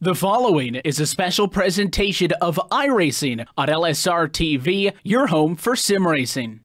The following is a special presentation of iRacing on LSRTV, your home for sim racing.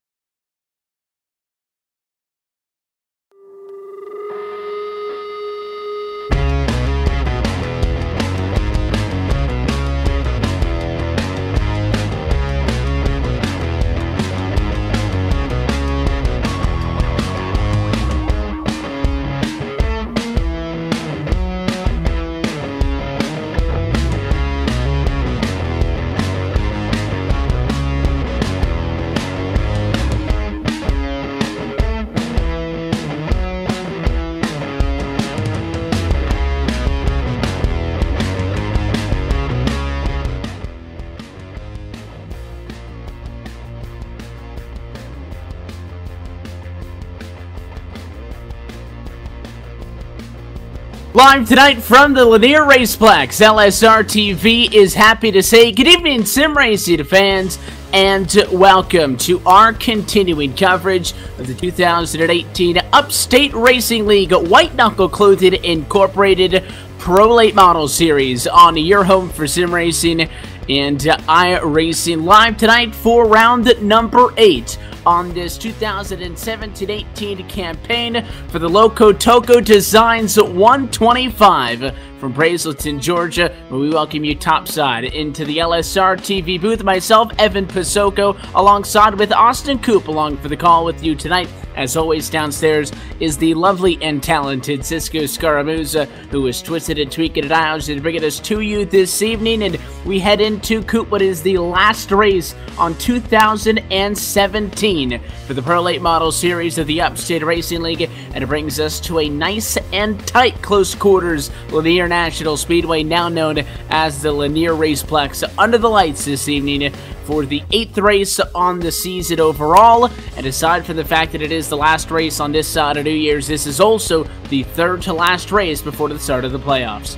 Live tonight from the Lanier Raceplex, LSRTV is happy to say good evening, sim racing fans, and welcome to our continuing coverage of the 2018 Upstate Racing League White Knuckle Clothing Incorporated Pro Late Model Series on your home for sim racing and iRacing. Live tonight for round number 8 on this 2017-18 campaign for the Lokotoco Designs 125 from Brazelton, Georgia, where we welcome you topside into the LSRTV booth. Myself, Evan Pasoko, alongside with Austin Coop, along for the call with you tonight. As always, downstairs is the lovely and talented Cisco Scaramuza, who is twisted and tweaking at dials and bringing us to you this evening. And we head into Coop, what is the last race on 2017 for the Pro Late Model Series of the Upstate Racing League, and it brings us to a nice and tight close quarters Lanier National Speedway, now known as the Lanier Raceplex, under the lights this evening for the 8th race on the season overall. And aside from the fact that it is the last race on this side of New Year's, this is also the 3rd to last race before the start of the playoffs.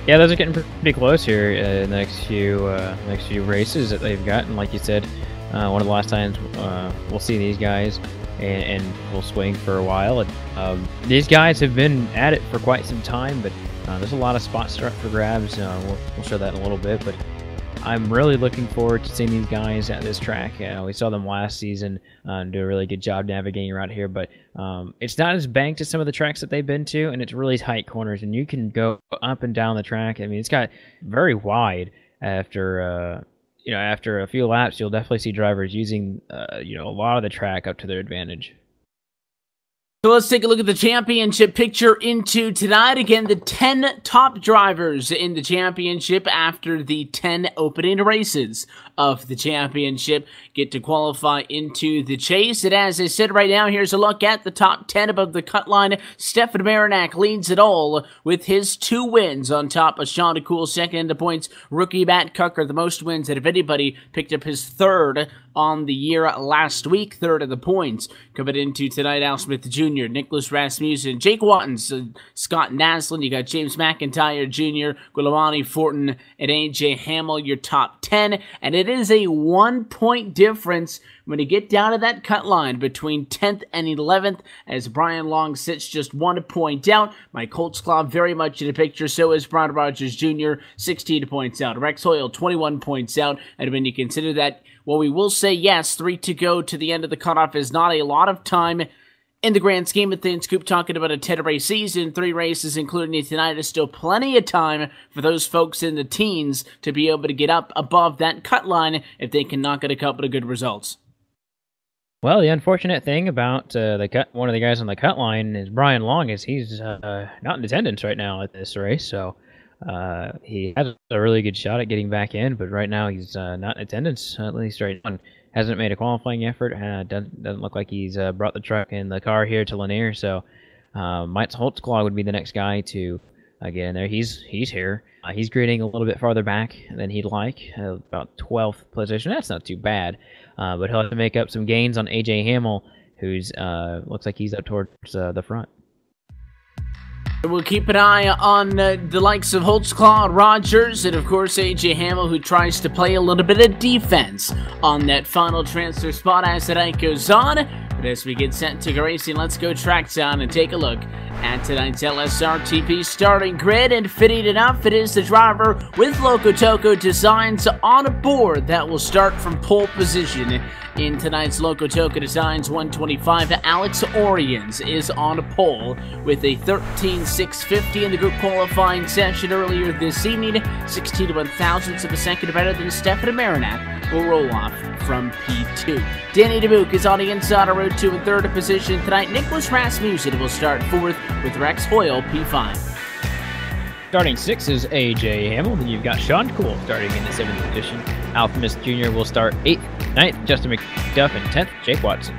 Yeah, those are getting pretty close here in the next few races that they've got. And like you said, one of the last times we'll see these guys and we'll swing for a while. And these guys have been at it for quite some time, but there's a lot of spots up for grabs. We'll show that in a little bit, but I'm really looking forward to seeing these guys at this track. We saw them last season do a really good job navigating around here, but it's not as banked as some of the tracks that they've been to, and it's really tight corners, and you can go up and down the track. I mean, it's got very wide after after a few laps. You'll definitely see drivers using a lot of the track up to their advantage. So let's take a look at the championship picture into tonight. Again, the 10 top drivers in the championship after the 10 opening races of the championship get to qualify into the chase. And as I said right now, here's a look at the top 10 above the cut line. Stefan Marinac leads it all with his 2 wins on top of Sean Cool, second in the points. Rookie Matt Cucker, the most wins out of anybody, picked up his 3rd on the year last week, 3rd of the points. Coming into tonight, Al Smith Jr., Nicholas Rasmussen, Jake Watkins, Scott Naslin. You got James McIntyre Jr., Guilherme Fortin, and AJ Hamill, your top 10. And it is a 1-point difference when you get down to that cut line between 10th and 11th, as Brian Long sits just 1 point out. Mike Holtzclaw very much in the picture, so is Brian Rogers Jr., 16 points out. Rex Hoyle, 21 points out. And when you consider that, well, we will say yes, 3 to go to the end of the cutoff is not a lot of time in the grand scheme of things. Coop talking about a 10-race season, 3 races including tonight is still plenty of time for those folks in the teens to be able to get up above that cut line if they can knock out a couple of good results. Well, the unfortunate thing about one of the guys on the cut line is Brian Long, is he's not in attendance right now at this race, so he has a really good shot at getting back in, but right now he's not in attendance, at least right now. Hasn't made a qualifying effort. Doesn't look like he's brought the truck and the car here to Lanier, so Mike Holtzclaw would be the next guy to get in there. He's here. He's grading a little bit farther back than he'd like, about 12th position. That's not too bad, but he'll have to make up some gains on AJ Hamill, who's looks like he's up towards the front. We'll keep an eye on the likes of Holtzclaw, Rogers, and of course AJ Hamill, who tries to play a little bit of defense on that final transfer spot as the night goes on. But as we get set to go racing, let's go track down and take a look at tonight's LSRTV starting grid, and fitting enough, it is the driver with Lokotoco Designs on board that will start from pole position. In tonight's Lokotoco Designs 125, Alex Oriens is on pole with a 13.650 in the group qualifying session earlier this evening. 16 1/1000ths of a second better than Stephanie Marinac will roll off from P2. Danny DeBuke is on the inside of road 2 in third position tonight. Nicholas Rasmussen will start fourth with Rex Hoyle P5. Starting 6 is AJ Hamill. Then you've got Sean Cool starting in the 7th position. Alphamus Jr. will start 8th. 9th, Justin McDuff, and 10th, Jake Watson.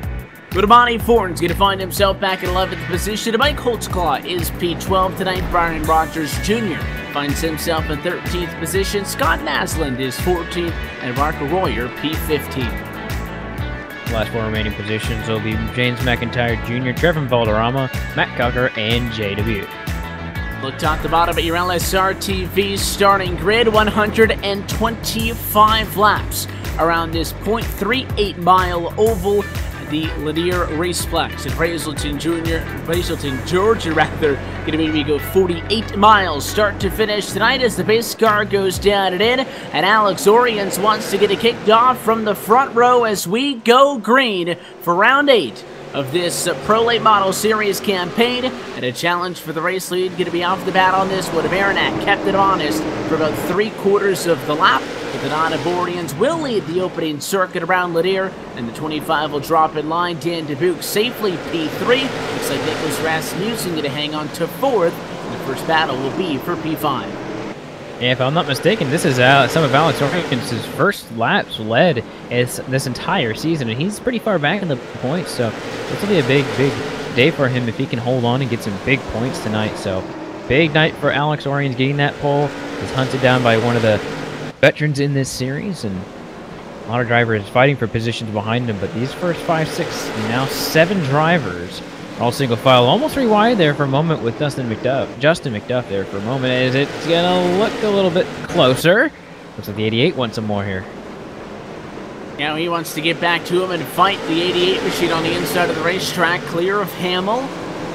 Rodamani Fortin's going to find himself back in 11th position. Mike Holtzclaw is P12 tonight. Brian Rogers Jr. finds himself in 13th position. Scott Naslund is 14th, and Mark Royer P15. The last 4 remaining positions will be James McIntyre Jr., Trevor Valderrama, Matt Cocker, and Jay Dubuque. Look top to bottom at your LSRTV starting grid. 125 laps around this 0.38-mile oval, the Lanier Raceplex in Brazelton, Georgia, going to maybe go 48 miles start to finish tonight as the base car goes down and in, and Alex Oriens wants to get it kicked off from the front row as we go green for round 8 of this Pro Late Model Series campaign, and a challenge for the race lead going to be off the bat on this one. Marinac kept it honest for about 3/4 of the lap, but the non-Aborians will lead the opening circuit around Lanier, and the 25 will drop in line. Dan DeBuke safely P3. Looks like Nicholas Rasmussen going to hang on to 4th, and the first battle will be for P5. Yeah, if I'm not mistaken, this is some of Alex Oriens' first laps led this entire season, and he's pretty far back in the points, so this will be a big day for him if he can hold on and get some big points tonight. So, big night for Alex Oriens getting that pole. He's hunted down by one of the veterans in this series, and a lot of drivers fighting for positions behind him, but these first 5, 6, now 7 drivers all single file. Almost rewind there for a moment with Justin McDuff there for a moment, as it's gonna look a little bit closer. Looks like the 88 wants some more here. Now he wants to get back to him and fight the 88 machine on the inside of the racetrack, clear of Hamill.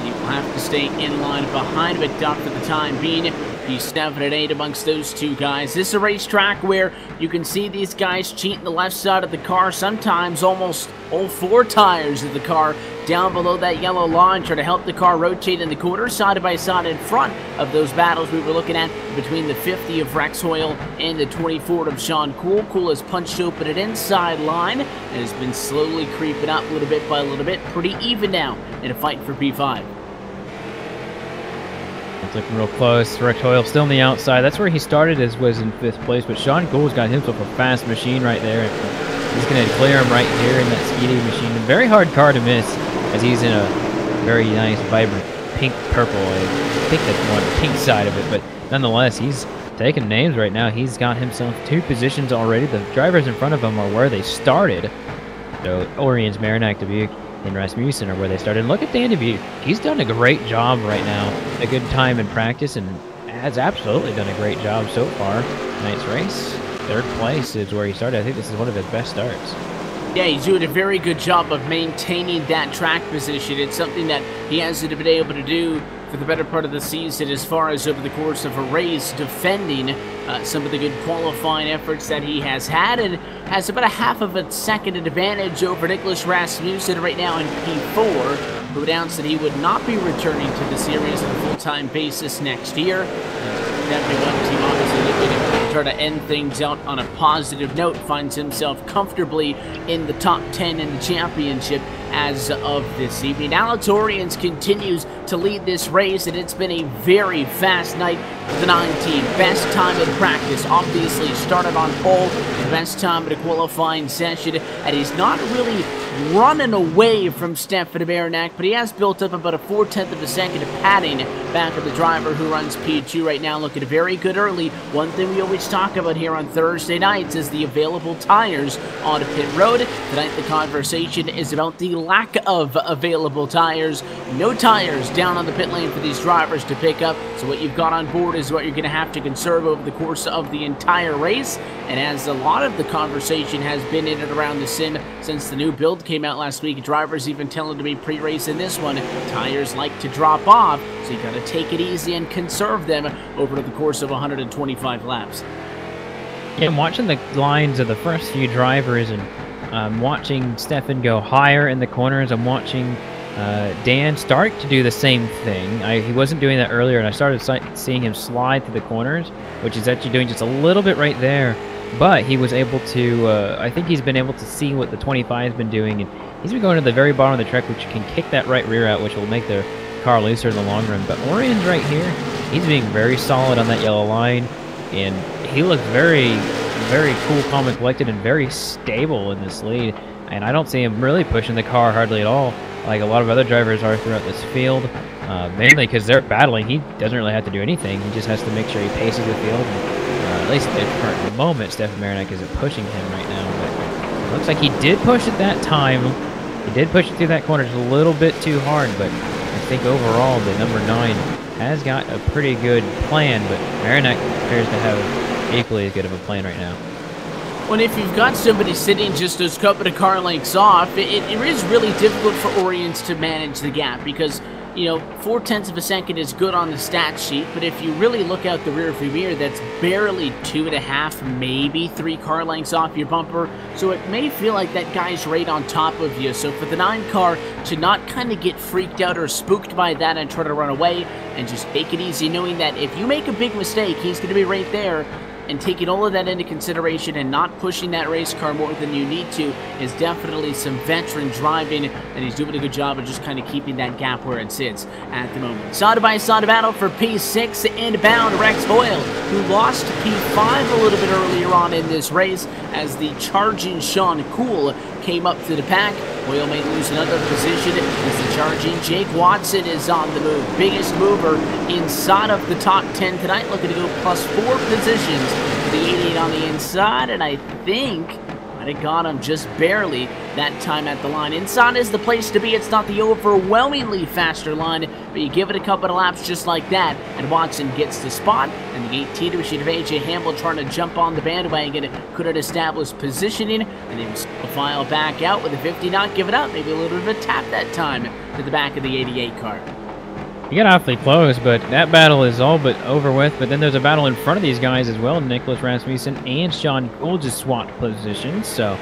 He will have to stay in line behind McDuff for the time being. He's 7 and 8 amongst those two guys. This is a racetrack where you can see these guys cheating the left side of the car, sometimes almost all 4 tires of the car down below that yellow line, trying to help the car rotate in the corner, side by side in front of those battles we were looking at between the 50 of Rex Hoyle and the 24 of Sean Cool. Cool has punched open an inside line and has been slowly creeping up little bit by little bit. Pretty even now in a fight for P5. It's looking real close. Rex Hoyle still on the outside. That's where he started, was in 5th place, but Sean Cool's got himself a fast machine right there. He's going to clear him right here in that speedy machine. A very hard car to miss, as he's in a very nice, vibrant pink-purple. I think that's more the pink side of it, but nonetheless, he's taking names right now. He's got himself 2 positions already. The drivers in front of him are where they started. So Oriens, Marinac, Dubuque, and Rasmussen are where they started. Look at Dan DeBuke. He's done a great job right now. A good time in practice, and has absolutely done a great job so far. Tonight's race, 3rd place is where he started. I think this is one of his best starts. Yeah, he's doing a very good job of maintaining that track position. It's something that he hasn't been able to do for the better part of the season as far as over the course of a race, defending some of the good qualifying efforts that he has had, and has about a half of a second advantage over Nicholas Rasmussen right now in P4, who announced that he would not be returning to the series on a full-time basis next year. Definitely one team obviously looking to try to end things out on a positive note, finds himself comfortably in the top 10 in the championship as of this evening. Alex Oriens continues to lead this race, and it's been a very fast night for the 9 team. Best time in practice, obviously started on pole, the best time in a qualifying session, and he's not really running away from Stephanie Marinac, but he has built up about a 4/10 of a second of padding back of the driver who runs P2 right now, looking very good early. One thing we always talk about here on Thursday nights is the available tires on pit road. Tonight the conversation is about the lack of available tires. No tires down on the pit lane for these drivers to pick up, so what you've got on board is what you're going to have to conserve over the course of the entire race. And as a lot of the conversation has been in and around the sim since the new build came out last week, drivers even telling to me pre-race in this one, tires like to drop off, so you got to take it easy and conserve them over the course of 125 laps. Yeah, I'm watching the lines of the first few drivers, and I'm watching Stefan go higher in the corners. I'm watching Dan start to do the same thing. He wasn't doing that earlier, and I started seeing him slide through the corners, which is actually doing just a little bit right there. But he was able to, I think he's been able to see what the 25 has been doing, and he's been going to the very bottom of the track, which can kick that right rear out, which will make the car looser in the long run. But Orion's right here. He's being very solid on that yellow line, and he looks very, very cool, calm, and collected, and very stable in this lead. And I don't see him really pushing the car hardly at all, like a lot of other drivers are throughout this field, mainly because they're battling. He doesn't really have to do anything. He just has to make sure he paces the field. And, at least at the current moment, Stefan Marinak isn't pushing him right now. But it looks like he did push it that time. He did push it through that corner just a little bit too hard, but I think overall the number 9 has got a pretty good plan, but Marinak appears to have equally as good of a plan right now. Well, if you've got somebody sitting just a couple of car lengths off, it is really difficult for Orions to manage the gap because, you know, 0.4 of a second is good on the stat sheet, but if you really look out the rear view mirror, that's barely 2.5, maybe 3 car lengths off your bumper, so it may feel like that guy's right on top of you. So for the 9 car to not kind of get freaked out or spooked by that and try to run away and just take it easy, knowing that if you make a big mistake, he's going to be right there, and taking all of that into consideration and not pushing that race car more than you need to is definitely some veteran driving, and he's doing a good job of just kind of keeping that gap where it sits at the moment. Side-by-side battle for P6 inbound Rex Hoyle, who lost P5 a little bit earlier on in this race as the charging Sean Cool came up to the pack. Hoyle may lose another position as the charging Jake Watson is on the move. Biggest mover inside of the top 10 tonight, looking to go +4 positions for the 88 on the inside, and I think might have got him just barely that time at the line. Inside is the place to be. It's not the overwhelmingly faster line, but you give it a couple of laps just like that, and Watson gets the spot, and the 18 machine of AJ Hamble trying to jump on the bandwagon couldn't establish positioning, and he was a file back out with a 50 not give it up. Maybe a little bit of a tap that time to the back of the 88 car. You got awfully close, but that battle is all but over with. But then there's a battle in front of these guys as well. Nicholas Rasmussen and Sean Cool just swapped positions. So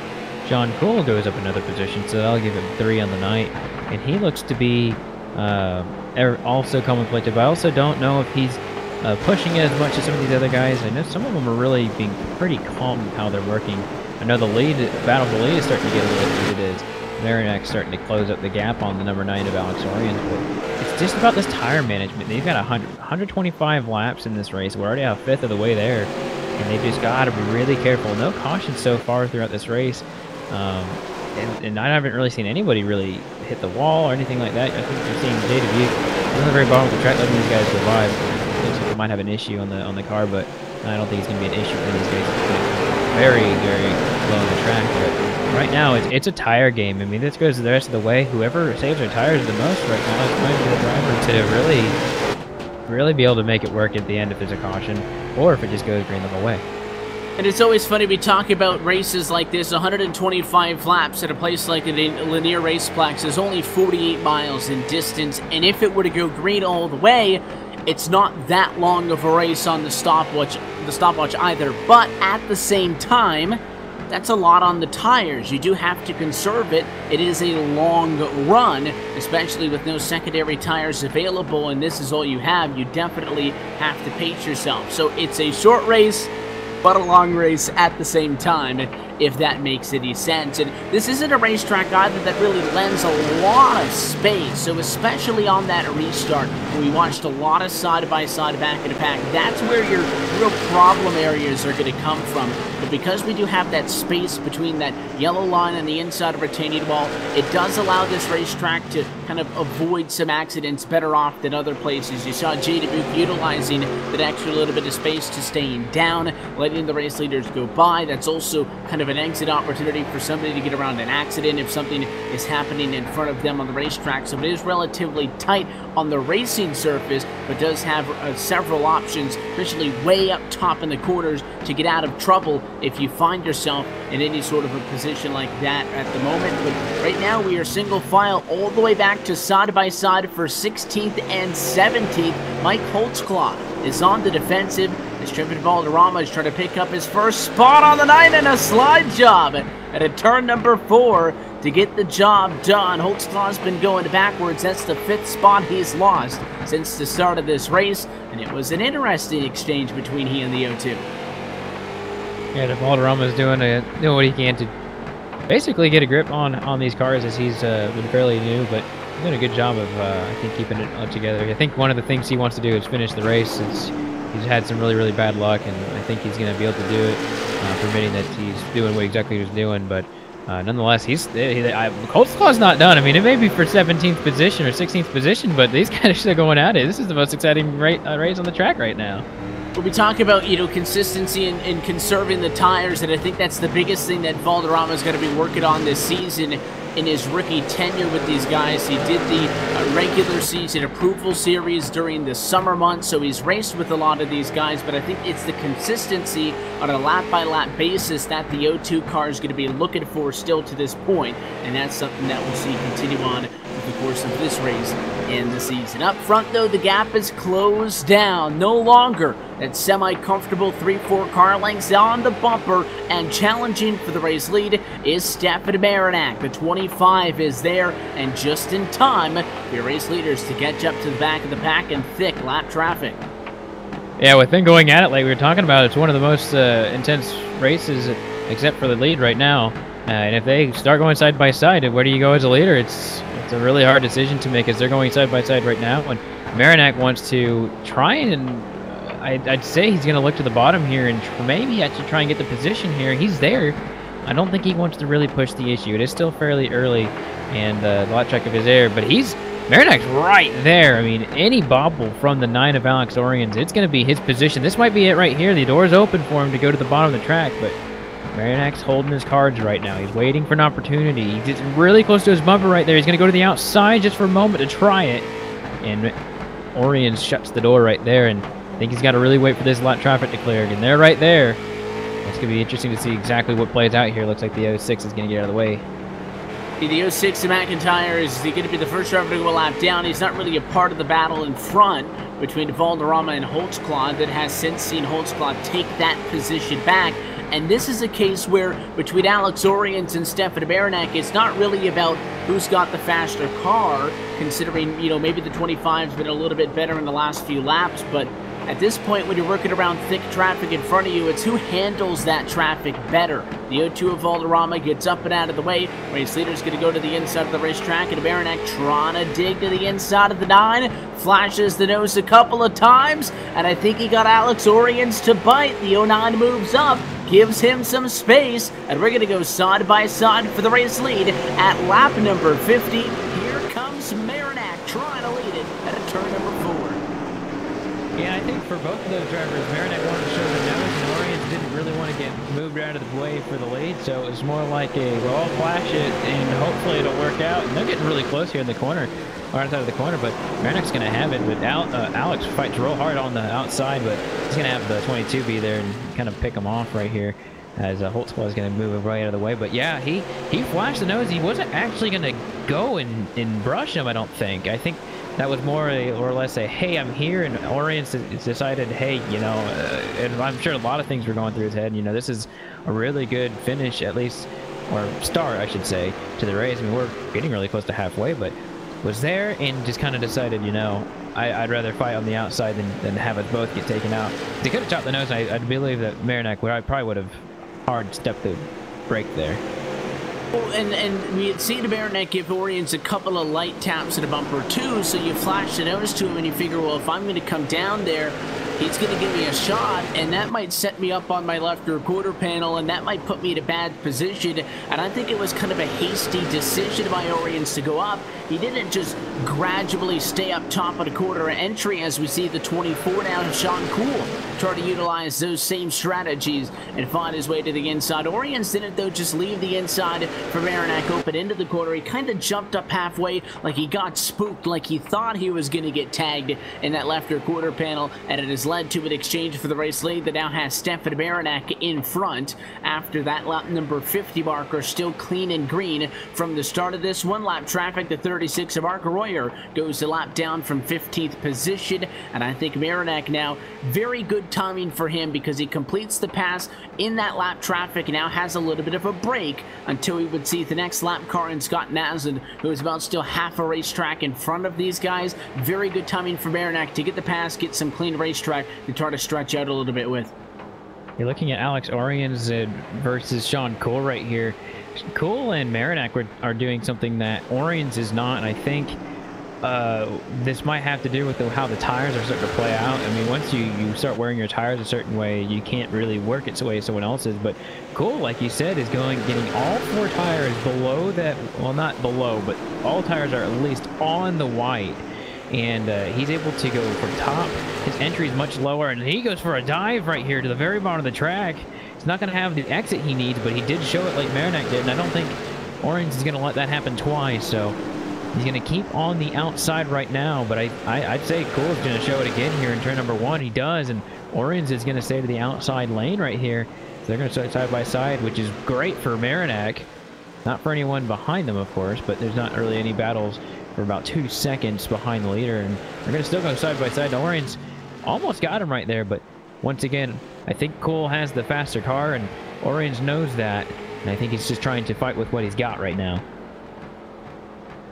Sean Cool goes up another position, so that'll give him 3 on the night. And he looks to be also calm and collected. I also don't know if he's pushing it as much as some of these other guys. I know some of them are really being pretty calm in how they're working. I know the battle for the lead is starting to get a little bit heated as Marinak's starting to close up the gap on the number 9 of Alex Orion. But it's just about this tire management. They've got 125 laps in this race. We're already a fifth of the way there, and they've just got to be really careful. No caution so far throughout this race, and I haven't really seen anybody really hit the wall or anything like that. I think you're seeing JW on the very bottom of the track, letting these guys survive. Looks like they might have an issue on the car, but I don't think it's going to be an issue for these guys. It's very, very low on the track, but right now, it's a tire game. I mean, this goes the rest of the way. Whoever saves their tires the most right now is going to be the driver to really be able to make it work at the end if there's a caution, or if it just goes green the whole way. And it's always funny, we talk about races like this, 125 laps at a place like the Lanier Raceplex is only 48 miles in distance, and if it were to go green all the way, it's not that long of a race on the stopwatch either, but at the same time, that's a lot on the tires. You do have to conserve it. It is a long run, especially with no secondary tires available, and this is all you have. You definitely have to pace yourself. So it's a short race, but a long race at the same time, if that makes any sense. And this isn't a racetrack either that really lends a lot of space, so especially on that restart, we watched a lot of side-by-side back-to-back. That's where your real problem areas are going to come from. But because we do have that space between that yellow line and the inside of retaining wall, it does allow this racetrack to kind of avoid some accidents better off than other places. You saw J. Dubuque utilizing that extra little bit of space to staying down, letting the race leaders go by. That's also kind of an exit opportunity for somebody to get around an accident if something is happening in front of them on the racetrack. So it is relatively tight on the racing surface, but does have several options, especially way up top in the corners, to get out of trouble if you find yourself in any sort of a position like that at the moment. But right now we are single file all the way back to side by side for 16th and 17th. Mike Holtzclaw is on the defensive as Trevor Valderrama is trying to pick up his first spot on the night and a slide job at a turn number 4 to get the job done. Holtzclaw's been going backwards. That's the 5th spot he's lost since the start of this race, and it was an interesting exchange between he and the O2. Yeah, Valderrama's doing what he can to basically get a grip on these cars, as he's been fairly new, but he's doing a good job of, I think, keeping it together. I think one of the things he wants to do is finish the race. He's had some really, really bad luck, and I think he's going to be able to do it, permitting that he's doing what exactly he was doing. But nonetheless, Holtzclaw's not done. I mean, it may be for 17th position or 16th position, but these guys are still going at it. This is the most exciting race on the track right now. When we talk about, consistency and conserving the tires, and I think that's the biggest thing that Valderrama is going to be working on this season in his rookie tenure with these guys. He did the regular season approval series during the summer months, so he's raced with a lot of these guys, but I think it's the consistency on a lap-by-lap basis that the O2 car is going to be looking for still to this point, and that's something that we'll see continue on over the course of this race and the season. Up front, though, the gap is closed down. No longer that semi-comfortable 3-4 car lengths on the bumper, and challenging for the race lead is Stefan Marinak. The 25 is there, and just in time for your race leaders to catch up to the back of the pack in thick lap traffic. Yeah, with them going at it like we were talking about, it's one of the most intense races, except for the lead right now. And if they start going side by side, where do you go as a leader? It's a really hard decision to make, as they're going side by side right now. And Marinak wants to try and I'd say he's going to look to the bottom here and maybe actually try and get the position here. He's there. I don't think he wants to really push the issue. It is still fairly early, and the lap track of his air, but Marinak's right there. I mean, any bobble from the 9 of Alex Oriens, it's going to be his position. This might be it right here. The door's open for him to go to the bottom of the track, but Marinak's holding his cards right now. He's waiting for an opportunity. He gets really close to his bumper right there. He's going to go to the outside just for a moment to try it, and Oriens shuts the door right there, and I think he's got to really wait for this lap traffic to clear. And they're right there. It's going to be interesting to see exactly what plays out here. Looks like the 06 is going to get out of the way. The 06 of McIntyre is going to be the first driver to go a lap down. He's not really a part of the battle in front between Valderrama and Holtzclaw that has since seen Holtzclaw take that position back. And this is a case where between Alex Oriens and Stefan Marinak, it's not really about who's got the faster car, considering, maybe the 25's been a little bit better in the last few laps, but at this point, when you're working around thick traffic in front of you, it's who handles that traffic better. The O2 of Valderrama gets up and out of the way. Race leader's going to go to the inside of the racetrack, and Marinak trying to dig to the inside of the 9. Flashes the nose a couple of times, and I think he got Alex Oriens to bite. The 09 moves up, gives him some space, and we're going to go side by side for the race lead at lap number 50. Here comes Marinak trying to lead it at a turn number 4. Yeah, I think for both of those drivers, Marinak wanted to show the nose, and Oriens didn't really want to get moved out of the way for the lead, so it was more like we'll all flash it, and hopefully it'll work out. And they're getting really close here in the corner, or outside of the corner, but Marinak's going to have it. But Alex fights real hard on the outside, but he's going to have the 22 be there and kind of pick him off right here, as Holtzclaw is going to move him right out of the way. But yeah, he flashed the nose. He wasn't actually going to go and brush him, I don't think. I think that was more or less a, hey, I'm here, and Oriens decided, hey, and I'm sure a lot of things were going through his head. This is a really good finish, at least, or start, I should say, to the race. I mean, we're getting really close to halfway, but was there and just kind of decided, I'd rather fight on the outside than have us both get taken out. They could have chopped the nose. I believe that Marinak probably would have hard stepped the brake there. And we had seen Marinak give Oriens a couple of light taps at a bumper too, so you flash the nose to him and you figure, well, if I'm going to come down there, he's going to give me a shot, and that might set me up on my left rear quarter panel, and that might put me in a bad position. And I think it was kind of a hasty decision by Oriens to go up. He didn't just gradually stay up top of the quarter entry, as we see the 24 now, Sean Cool try to utilize those same strategies and find his way to the inside. Oriens didn't, though, just leave the inside for Marinak open into the quarter. He kind of jumped up halfway like he got spooked, like he thought he was going to get tagged in that left rear quarter panel, and it has led to an exchange for the race lead that now has Stefan Marinak in front after that lap number 50 marker, still clean and green from the start of this one. Lap traffic, the 36 of Mark Royer goes a lap down from 15th position, and I think Marinak now, very good timing for him because he completes the pass in that lap traffic, now has a little bit of a break until he would see the next lap car in Scott Naslund, who is about still half a racetrack in front of these guys. Very good timing for Marinak to get the pass, get some clean racetrack to try to stretch out a little bit with. You're looking at Alex Oriens versus Sean Cole right here. Cole and Marinak are doing something that Oriens is not, and I think this might have to do with how the tires are starting to play out. I mean, once you start wearing your tires a certain way, you can't really work it the way someone else is. But Cole, like you said, is getting all 4 tires below that, well, not below, but all tires are at least on the white. And he's able to go from top. His entry is much lower, and he goes for a dive right here to the very bottom of the track. He's not going to have the exit he needs, but he did show it like Marinak did, and I don't think Oriens is going to let that happen twice. So he's going to keep on the outside right now, but I'd say Cole's going to show it again here in turn number 1. He does, and Oriens is going to stay to the outside lane right here. So they're going to start side by side, which is great for Marinak. Not for anyone behind them, of course, but there's not really any battles for about 2 seconds behind the leader, and they're going to still go side by side. Oriens almost got him right there, but once again, I think Cole has the faster car, and Oriens knows that, and I think he's just trying to fight with what he's got right now.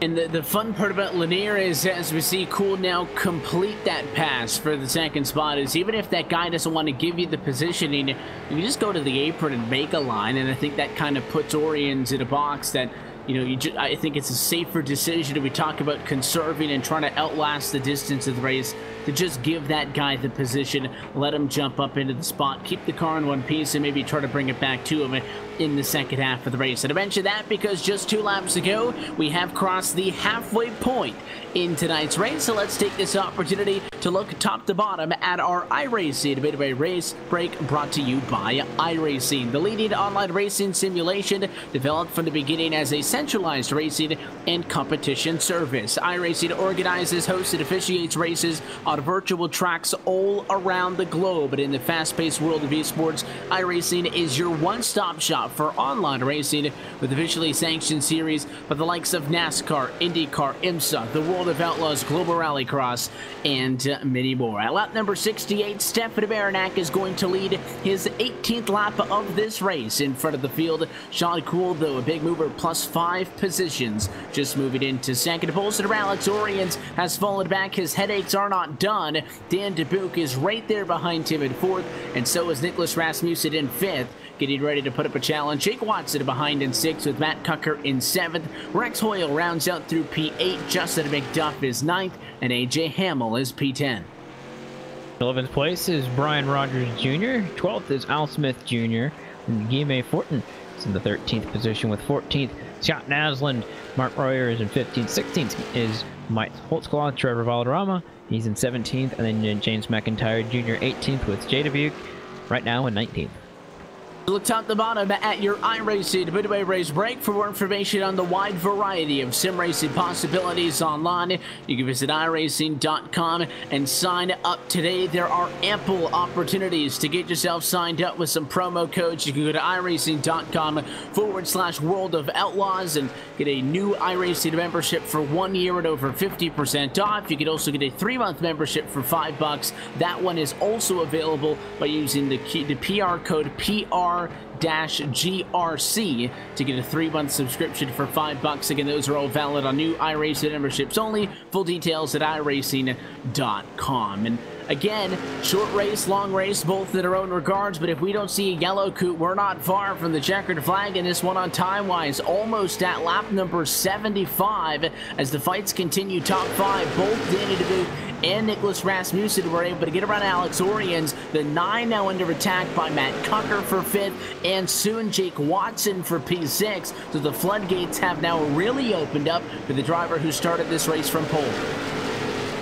And the fun part about Lanier is, as we see Cool now complete that pass for the second spot, is even if that guy doesn't want to give you the positioning, you can just go to the apron and make a line, and I think that kind of puts Oriens in a box that, you know, I think it's a safer decision. We talk about conserving and trying to outlast the distance of the race, to just give that guy the position, let him jump up into the spot, keep the car in one piece, and maybe try to bring it back to him in the second half of the race. And I mention that because just 2 laps ago, we have crossed the halfway point in tonight's race. So let's take this opportunity to look top to bottom at our iRacing Midway Race Break, brought to you by iRacing, the leading online racing simulation developed from the beginning as a centralized racing and competition service. iRacing organizes, hosts, and officiates races on virtual tracks all around the globe. But in the fast-paced world of esports, iRacing is your one-stop shop for online racing with officially sanctioned series by the likes of NASCAR, IndyCar, IMSA, the World of Outlaws, Global Rallycross, and many more. At lap number 68, Stefan Marinak is going to lead his 18th lap of this race in front of the field. Sean Cool, though, a big mover, plus 5 positions, just moving into second. Bolster Alex Oriens has fallen back. His headaches are not done. Dan DeBuke is right there behind him in 4th, and so is Nicholas Rasmussen in 5th, getting ready to put up a challenge. Jake Watson behind in 6th, with Matt Cucker in 7th. Rex Hoyle rounds out through P8. Justin McDuff is 9th, and AJ Hamill is P10. 11th place is Brian Rogers Jr. 12th is Al Smith Jr. And Guillermo Fortin is in the 13th position with 14th. Scott Naslund. Mark Royer is in 15th. 16th is Mike Holtzclaw. Trevor Valderrama, he's in 17th. And then James McIntyre Jr. 18th, with Jay Dubuque right now in 19th. Look top to bottom at your iRacing Midway Race Break. For more information on the wide variety of sim racing possibilities online, you can visit iRacing.com and sign up today. There are ample opportunities to get yourself signed up with some promo codes. You can go to iRacing.com/World of Outlaws and get a new iRacing membership for 1 year at over 50% off. You can also get a 3-month membership for $5. That one is also available by using the PR code PR-GRC to get a 3-month subscription for $5. Again, those are all valid on new iRacing memberships only. Full details at iRacing.com. And again, short race, long race, both in their own regards, but if we don't see a yellow coot, we're not far from the checkered flag in this one on time-wise. Almost at lap number 75 as the fights continue. Top 5, both Danny DeBuque and Nicholas Rasmussen were able to get around Alex Oriens. The 9 now under attack by Matt Knuckle for 5th, and soon Jake Watson for P6. So the floodgates have now really opened up for the driver who started this race from pole.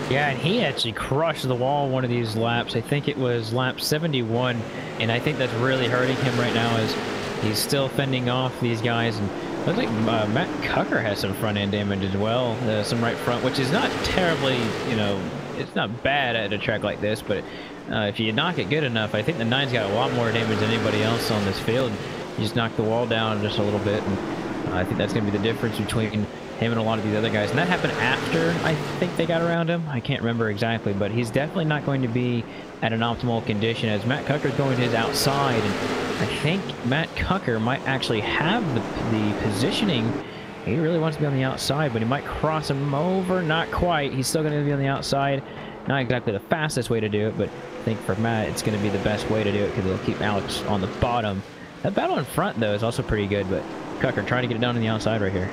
Yeah, and he actually crushed the wall one of these laps. I think it was lap 71, and I think that's really hurting him right now as he's still fending off these guys. And it looks like Matt Knuckle has some front-end damage as well, some right front, which is not terribly, you know, it's not bad at a track like this, but if you knock it good enough, I think the 9's got a lot more damage than anybody else on this field. You just knock the wall down just a little bit, and I think that's going to be the difference between him and a lot of these other guys. And that happened after I think they got around him. I can't remember exactly, but he's definitely not going to be at an optimal condition as Matt Knuckle is going to his outside. And I think Matt Knuckle might actually have the positioning. He really wants to be on the outside, but he might cross him over. Not quite. He's still going to be on the outside. Not exactly the fastest way to do it, but I think for Matt, it's going to be the best way to do it because it'll keep Alex on the bottom. That battle in front, though, is also pretty good, but Knuckle trying to get it down on the outside right here.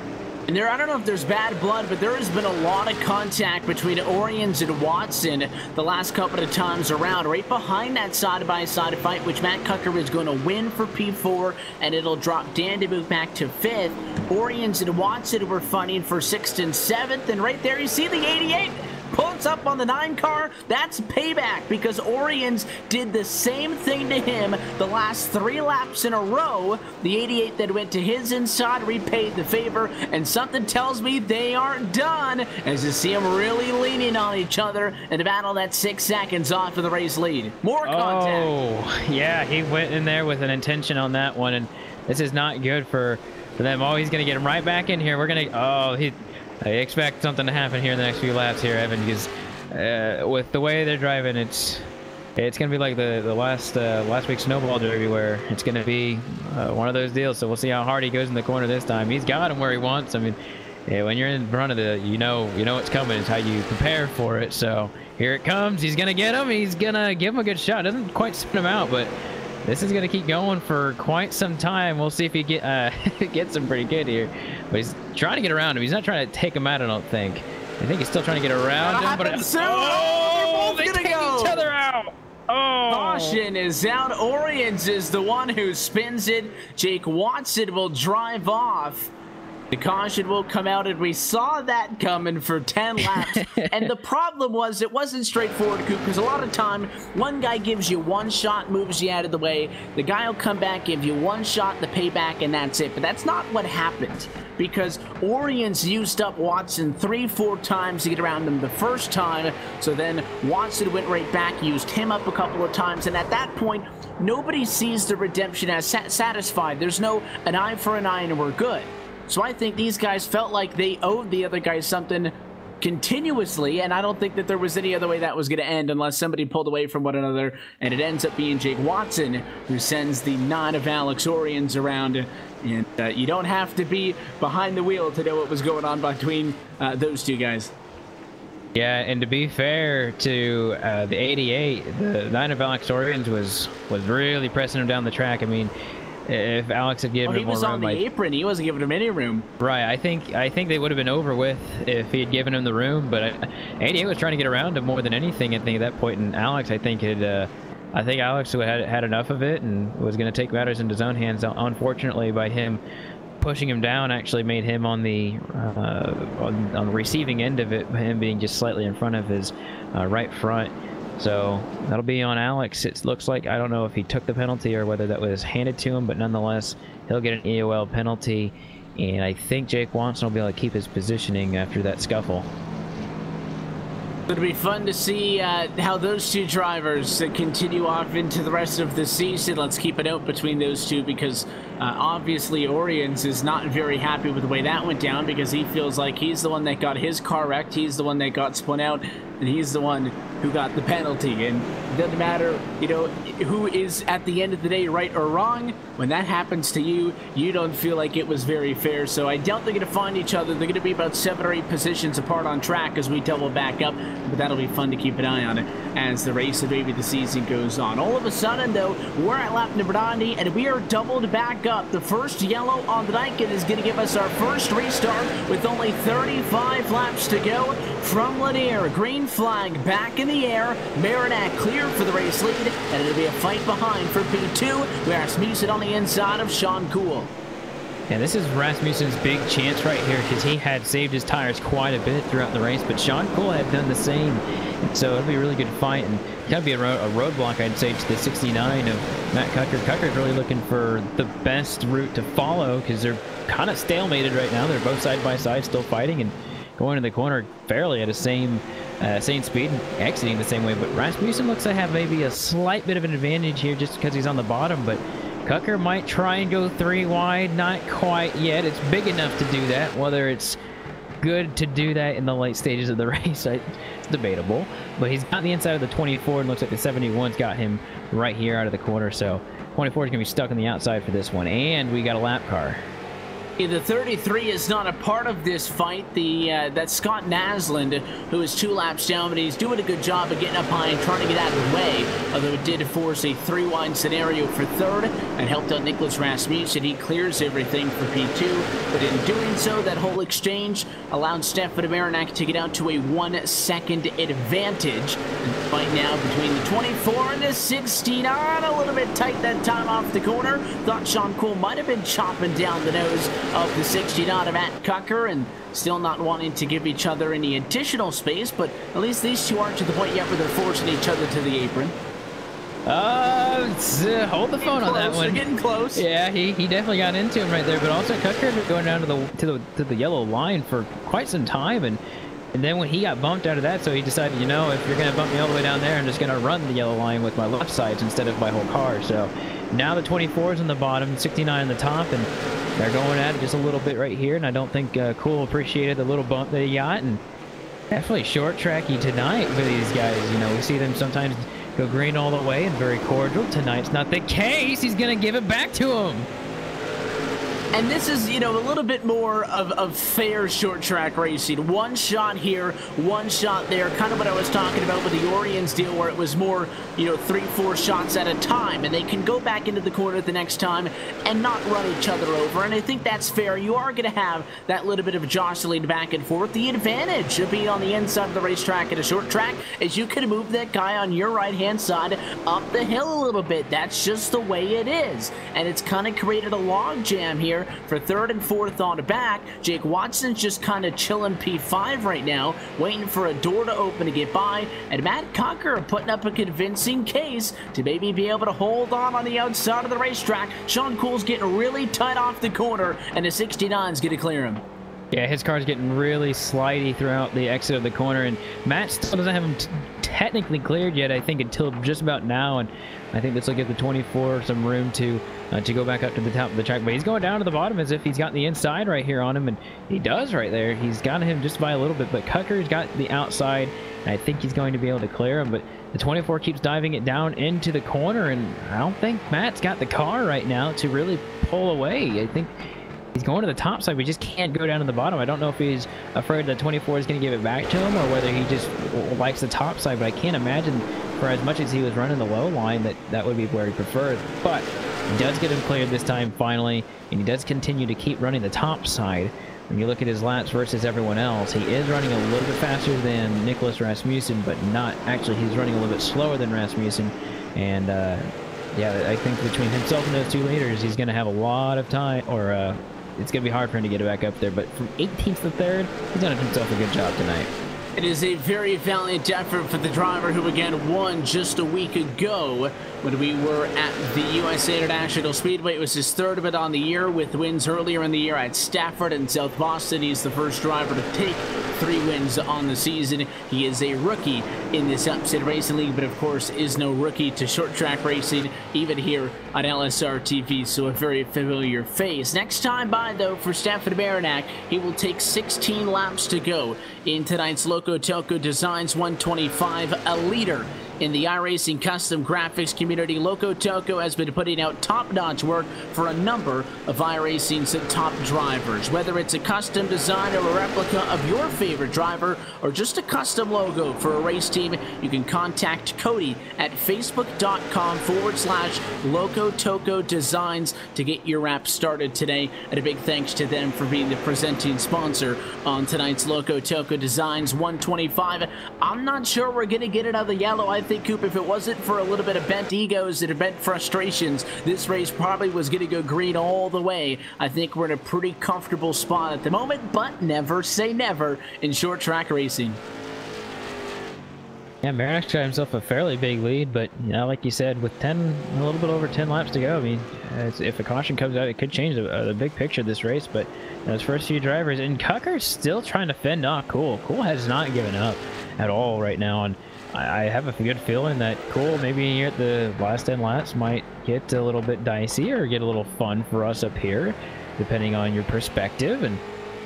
And there, I don't know if there's bad blood, but there has been a lot of contact between Oriens and Watson the last couple of times around. Right behind that side-by-side fight, which Matt Knuckle is going to win for P4, and it'll drop Dan to move back to 5th. Oriens and Watson were fighting for 6th and 7th, and right there you see the 88. Pulls up on the 9 car. That's payback because Oriens did the same thing to him the last 3 laps in a row. The 88 that went to his inside repaid the favor, and something tells me they aren't done as you see them really leaning on each other in a battle that's 6 seconds off for the race lead. More contact. Oh, yeah, he went in there with an intention on that one, and this is not good for them. Oh, he's going to get him right back in here. We're going to... I expect something to happen here in the next few laps here, Evan, because with the way they're driving, it's going to be like the last week's snowball derby where it's going to be one of those deals. So we'll see how hard he goes in the corner this time. He's got him where he wants. I mean, yeah, when you're in front of you know it's coming. It's how you prepare for it. So here it comes. He's going to get him. He's going to give him a good shot. Doesn't quite spin him out, but this is going to keep going for quite some time. We'll see if he gets him pretty good here. But he's trying to get around him. He's not trying to take him out, I don't think. I think he's still trying to get around him. But they take each other out. Oh! Caution is out. Oriens is the one who spins it. Jake Watson will drive off. The caution will come out, and we saw that coming for 10 laps. And the problem was it wasn't straightforward, Coop, because a lot of time, one guy gives you one shot, moves you out of the way. The guy will come back, give you one shot, the payback, and that's it. But that's not what happened, because Oriens used up Watson 3-4 times to get around him the first time. So then Watson went right back, used him up a couple of times, and at that point, nobody sees the redemption as satisfied. There's no an eye for an eye and we're good. So I think these guys felt like they owed the other guys something continuously, and I don't think that there was any other way that was going to end unless somebody pulled away from one another, and it ends up being Jake Watson who sends the 9 of Alex Oriens around, and you don't have to be behind the wheel to know what was going on between those two guys. Yeah, and to be fair to the 88, the 9 of Alex Oriens was really pressing him down the track. I mean, if Alex had given him more room, he was on the apron. He wasn't giving him any room. Right. I think they would have been over with if he had given him the room. But 88 was trying to get around him more than anything. I think at that point, and Alex, I think Alex had enough of it and was going to take matters into his own hands. Unfortunately, by him pushing him down, actually made him on the receiving end of it. Him being just slightly in front of his right front. So that'll be on Alex. It looks like, I don't know if he took the penalty or whether that was handed to him, but nonetheless, he'll get an EOL penalty. And I think Jake Watson will be able to keep his positioning after that scuffle. It'll be fun to see how those two drivers continue off into the rest of the season. Let's keep a note between those two because obviously Oriens is not very happy with the way that went down because he feels like he's the one that got his car wrecked, he's the one that got spun out, and he's the one who got the penalty. And doesn't matter, you know, who is at the end of the day right or wrong. When that happens to you, you don't feel like it was very fair. So I doubt they're going to find each other. They're going to be about 7 or 8 positions apart on track as we double back up. But that'll be fun to keep an eye on as the race of maybe the season goes on. All of a sudden, though, we're at lap number 90, and we are doubled back up. The first yellow on the night is going to give us our first restart with only 35 laps to go from Lanier. Green flag back in the air. Marinac clear for the race lead, and it'll be a fight behind for P2. Rasmussen on the inside of Sean Cool. Yeah, this is Rasmussen's big chance right here because he had saved his tires quite a bit throughout the race, but Sean Cool had done the same. And so it'll be a really good fight, and kind of be a roadblock, I'd say, to the 69 of Matt Cucker. Cucker's really looking for the best route to follow because they're kind of stalemated right now. They're both side by side, still fighting and going in the corner fairly at the same speed and exiting the same way. But Rasmussen looks to have maybe a slight bit of an advantage here just because he's on the bottom, but Cucker might try and go 3 wide, not quite yet. It's big enough to do that. Whether it's good to do that in the late stages of the race, it's debatable. But he's got the inside of the 24, and looks like the 71's got him right here out of the corner. So 24 is going to be stuck on the outside for this one, and we got a lap car. The 33 is not a part of this fight. That's Scott Naslund, who is 2 laps down, but he's doing a good job of getting up high and trying to get out of the way, although it did force a 3-wide scenario for third and helped out Nicholas Rasmussen. He clears everything for P2, but in doing so, that whole exchange allowed Stefan Marinac to get out to a 1-second advantage. And the fight now between the 24 and the 69, a little bit tight that time off the corner. Thought Sean Cool might have been chopping down the nose of the 69 of Matt Cucker, and still not wanting to give each other any additional space, but at least these two aren't to the point yet where they're forcing each other to the apron. Hold the phone on that one. They're getting close. Yeah, he definitely got into him right there, but also Cucker going down to the yellow line for quite some time, and then when he got bumped out of that, so he decided, you know, if you're going to bump me all the way down there, I'm just going to run the yellow line with my left sides instead of my whole car. So now the 24 is on the bottom, 69 on the top, and they're going at it just a little bit right here, and I don't think Cool appreciated the little bump that he got, and definitely short tracky tonight for these guys. You know, we see them sometimes go green all the way and very cordial. Tonight's not the case. He's going to give it back to him. And this is, you know, a little bit more of fair short track racing. One shot here, one shot there. Kind of what I was talking about with the Orions deal, where it was more, you know, 3-4 shots at a time. And they can go back into the corner the next time and not run each other over. And I think that's fair. You are going to have that little bit of jostling back and forth. The advantage of being on the inside of the racetrack at a short track is you can move that guy on your right-hand side up the hill a little bit. That's just the way it is. And it's kind of created a log jam here for third and fourth on the back. Jake Watson's just kind of chilling P5 right now, waiting for a door to open to get by, and Matt Cocker putting up a convincing case to maybe be able to hold on the outside of the racetrack. Sean Cool's getting really tight off the corner, and the 69's going to clear him. Yeah, his car's getting really slidey throughout the exit of the corner, and Matt still doesn't have him technically cleared yet, I think, until just about now, and I think this will give the 24 some room to go back up to the top of the track. But he's going down to the bottom as if he's got the inside right here on him, and he does right there. He's got him just by a little bit, but Cucker's got the outside, and I think he's going to be able to clear him, but the 24 keeps diving it down into the corner, and I don't think Matt's got the car right now to really pull away. I think he's going to the top side, but he just can't go down to the bottom. I don't know if he's afraid that 24 is going to give it back to him or whether he just likes the top side, but I can't imagine, for as much as he was running the low line, that would be where he preferred. But he does get him cleared this time finally, and he does continue to keep running the top side. When you look at his laps versus everyone else, he is running a little bit faster than Nicholas Rasmussen, but not actually. He's running a little bit slower than Rasmussen, and yeah, I think between himself and those two leaders, he's going to have a lot of time, or it's going to be hard for him to get it back up there. But from 18th to 3rd, he's done himself a good job tonight. It is a very valiant effort for the driver who, again, won just a week ago when we were at the USA International Speedway. It was his 3rd of it on the year, with wins earlier in the year at Stafford and South Boston. He's the first driver to take 3 wins on the season. He is a rookie in this Upset Racing League, but of course is no rookie to short track racing, even here on LSRTV, so a very familiar face. Next time by, though, for Stefan Marinac, he will take 16 laps to go in tonight's Lokotoco Designs 125, a leader in the iRacing custom graphics community. Lokotoco has been putting out top-notch work for a number of iRacing's top drivers. Whether it's a custom design or a replica of your favorite driver, or just a custom logo for a race team, you can contact Cody at facebook.com/Lokotoco Designs to get your app started today. And a big thanks to them for being the presenting sponsor on tonight's Lokotoco Designs 125. I'm not sure we're going to get another yellow. I think, Coop, if it wasn't for a little bit of bent egos and bent frustrations, this race probably was going to go green all the way. I think we're in a pretty comfortable spot at the moment, but never say never in short track racing. Yeah, Marinak's got himself a fairly big lead, but like you said, with a little bit over 10 laps to go, I mean, if a caution comes out, it could change the big picture of this race. But those first few drivers, and Knuckle's still trying to fend off Cool. Cool has not given up at all right now, and I have a good feeling that Cool maybe here at the last 10 laps might get a little bit dicey or get a little fun for us up here, depending on your perspective. And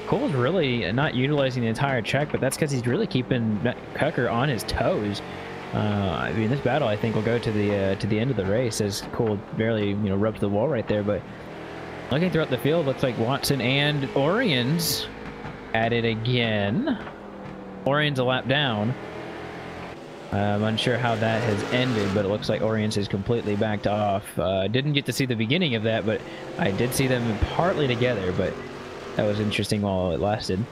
Cole's really not utilizing the entire track, but that's because he's really keeping Knuckle on his toes. I mean, this battle I think will go to the end of the race as Cole barely rubs the wall right there. But looking throughout the field, looks like Watson and Orion's at it again. Orion's a lap down. I'm unsure how that has ended, but it looks like Orion's is completely backed off. Didn't get to see the beginning of that, but I did see them partly together. But that was interesting while it lasted.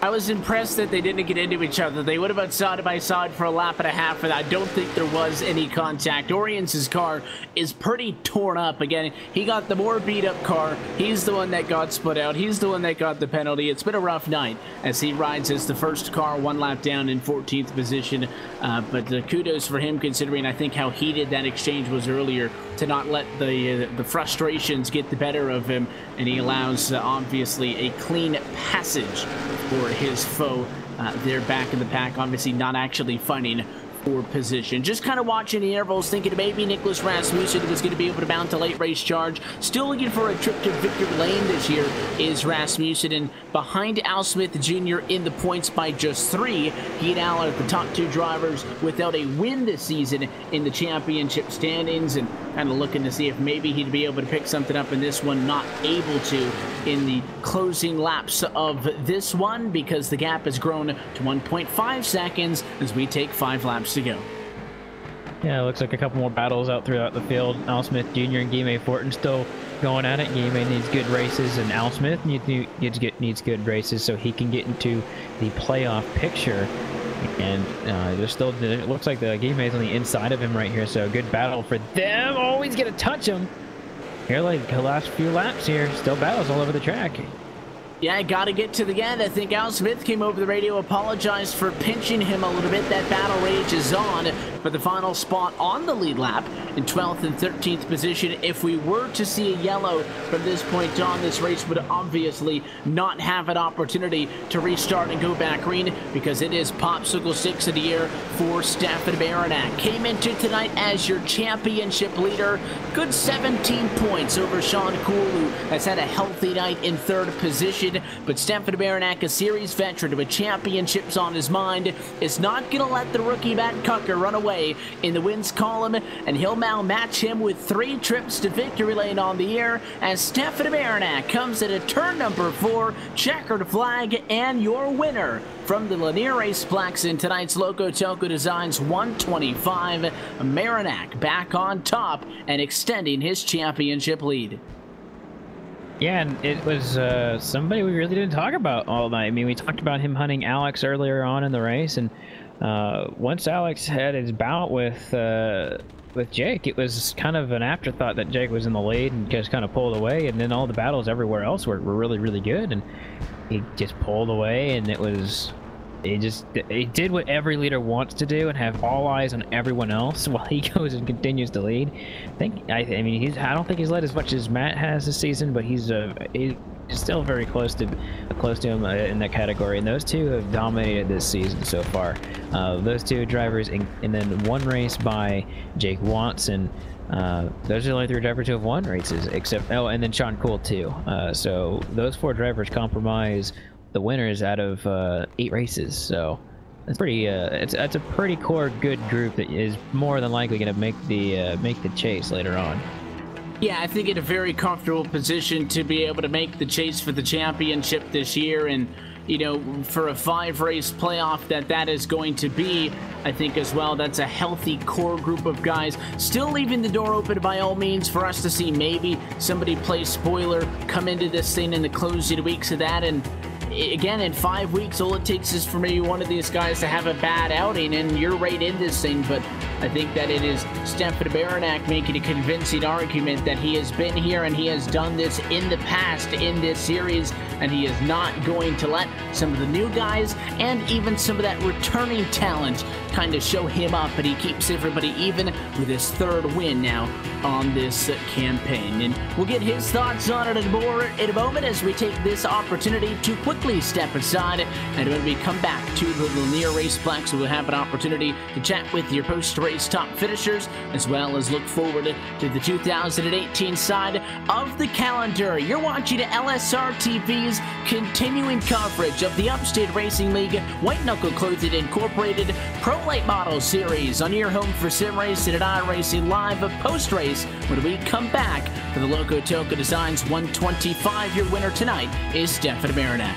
I was impressed that they didn't get into each other. They would have been side by side for a lap and a half, and I don't think there was any contact. Orion's car is pretty torn up. Again, he got the more beat-up car. He's the one that got split out. He's the one that got the penalty. It's been a rough night as he rides as the first car, one lap down in 14th position. But kudos for him, considering I think how heated that exchange was earlier, to not let the frustrations get the better of him, and he allows obviously a clean passage for his foe. They're back in the pack, obviously not actually fighting for position. Just kind of watching the intervals, thinking maybe Nicholas Rasmussen was going to be able to mount a late race charge. Still looking for a trip to victory lane this year is Rasmussen, and behind Al Smith Jr. in the points by just 3. He now are the top 2 drivers without a win this season in the championship standings, and kind of looking to see if maybe he'd be able to pick something up in this one. Not able to in the closing laps of this one because the gap has grown to 1.5 seconds as we take 5 laps to go. Yeah, it looks like a couple more battles out throughout the field. Al Smith Jr. and Guimay Fortin still going at it. Guimay needs good races, and Al Smith needs good races so he can get into the playoff picture. And there's still, it looks like the Guimay's on the inside of him right here, so good battle for them. Oh, he's gonna touch him. Here, like the last few laps here, still battles all over the track. Yeah, got to get to the end. I think Al Smith came over the radio, apologized for pinching him a little bit. That battle rage is on for the final spot on the lead lap in 12th and 13th position. If we were to see a yellow from this point on, this race would obviously not have an opportunity to restart and go back green because it is Popsicle 6 of the year for Stefan Baranek. Came into tonight as your championship leader. Good 17 points over Sean Cooley, has had a healthy night in 3rd position. But Stefan Baranek, a series veteran with championships on his mind, is not going to let the rookie Matt Knuckle run away in the wins column, and he'll now match him with 3 trips to victory lane on the year as Stefan Baranek comes at a turn number 4, checkered flag, and your winner from the Lanier Race Blacks in tonight's Lokotoco Designs 125. Baranek back on top and extending his championship lead. Yeah, and it was somebody we really didn't talk about all night. I mean, we talked about him hunting Alex earlier on in the race, and once Alex had his bout with Jake, it was kind of an afterthought that Jake was in the lead and just kind of pulled away, and then all the battles everywhere else were really, really good, and he just pulled away, and he did what every leader wants to do and have all eyes on everyone else while he goes and continues to lead. I don't think he's led as much as Matt has this season, but he's still very close to him in that category. And those two have dominated this season so far. Those 2 drivers, and then 1 race by Jake Watson. Those are the only 3 drivers who have won races, except and then Sean Cool too. So those 4 drivers compromise the winners out of 8 races. So It's pretty. It's a pretty core good group that is more than likely going to make the chase later on. Yeah, I think in a very comfortable position to be able to make the chase for the championship this year, and you know, for a 5-race playoff that is going to be, I think as well, that's a healthy core group of guys. Still leaving the door open by all means for us to see maybe somebody play spoiler, come into this thing in the closing weeks of that, and again, in 5 weeks, all it takes is for maybe one of these guys to have a bad outing, and you're right in this thing. But I think that it is Stefan Baranek making a convincing argument that he has been here and he has done this in the past in this series, and he is not going to let some of the new guys and even some of that returning talent kind of show him up, and he keeps everybody even with his 3rd win now on this campaign. And we'll get his thoughts on it more in a moment as we take this opportunity to quickly step aside, and when we come back to the Lanier Raceplex, we'll have an opportunity to chat with your post-race top finishers, as well as look forward to the 2018 side of the calendar. You're watching LSRTV's continuing coverage of the Upstate Racing League White Knuckle Clothing Incorporated Pro Late Model Series on your home for sim racing and iRacing live post-race when we come back for the Lokotoco Designs 125. Your winner tonight is Stefan Baranek.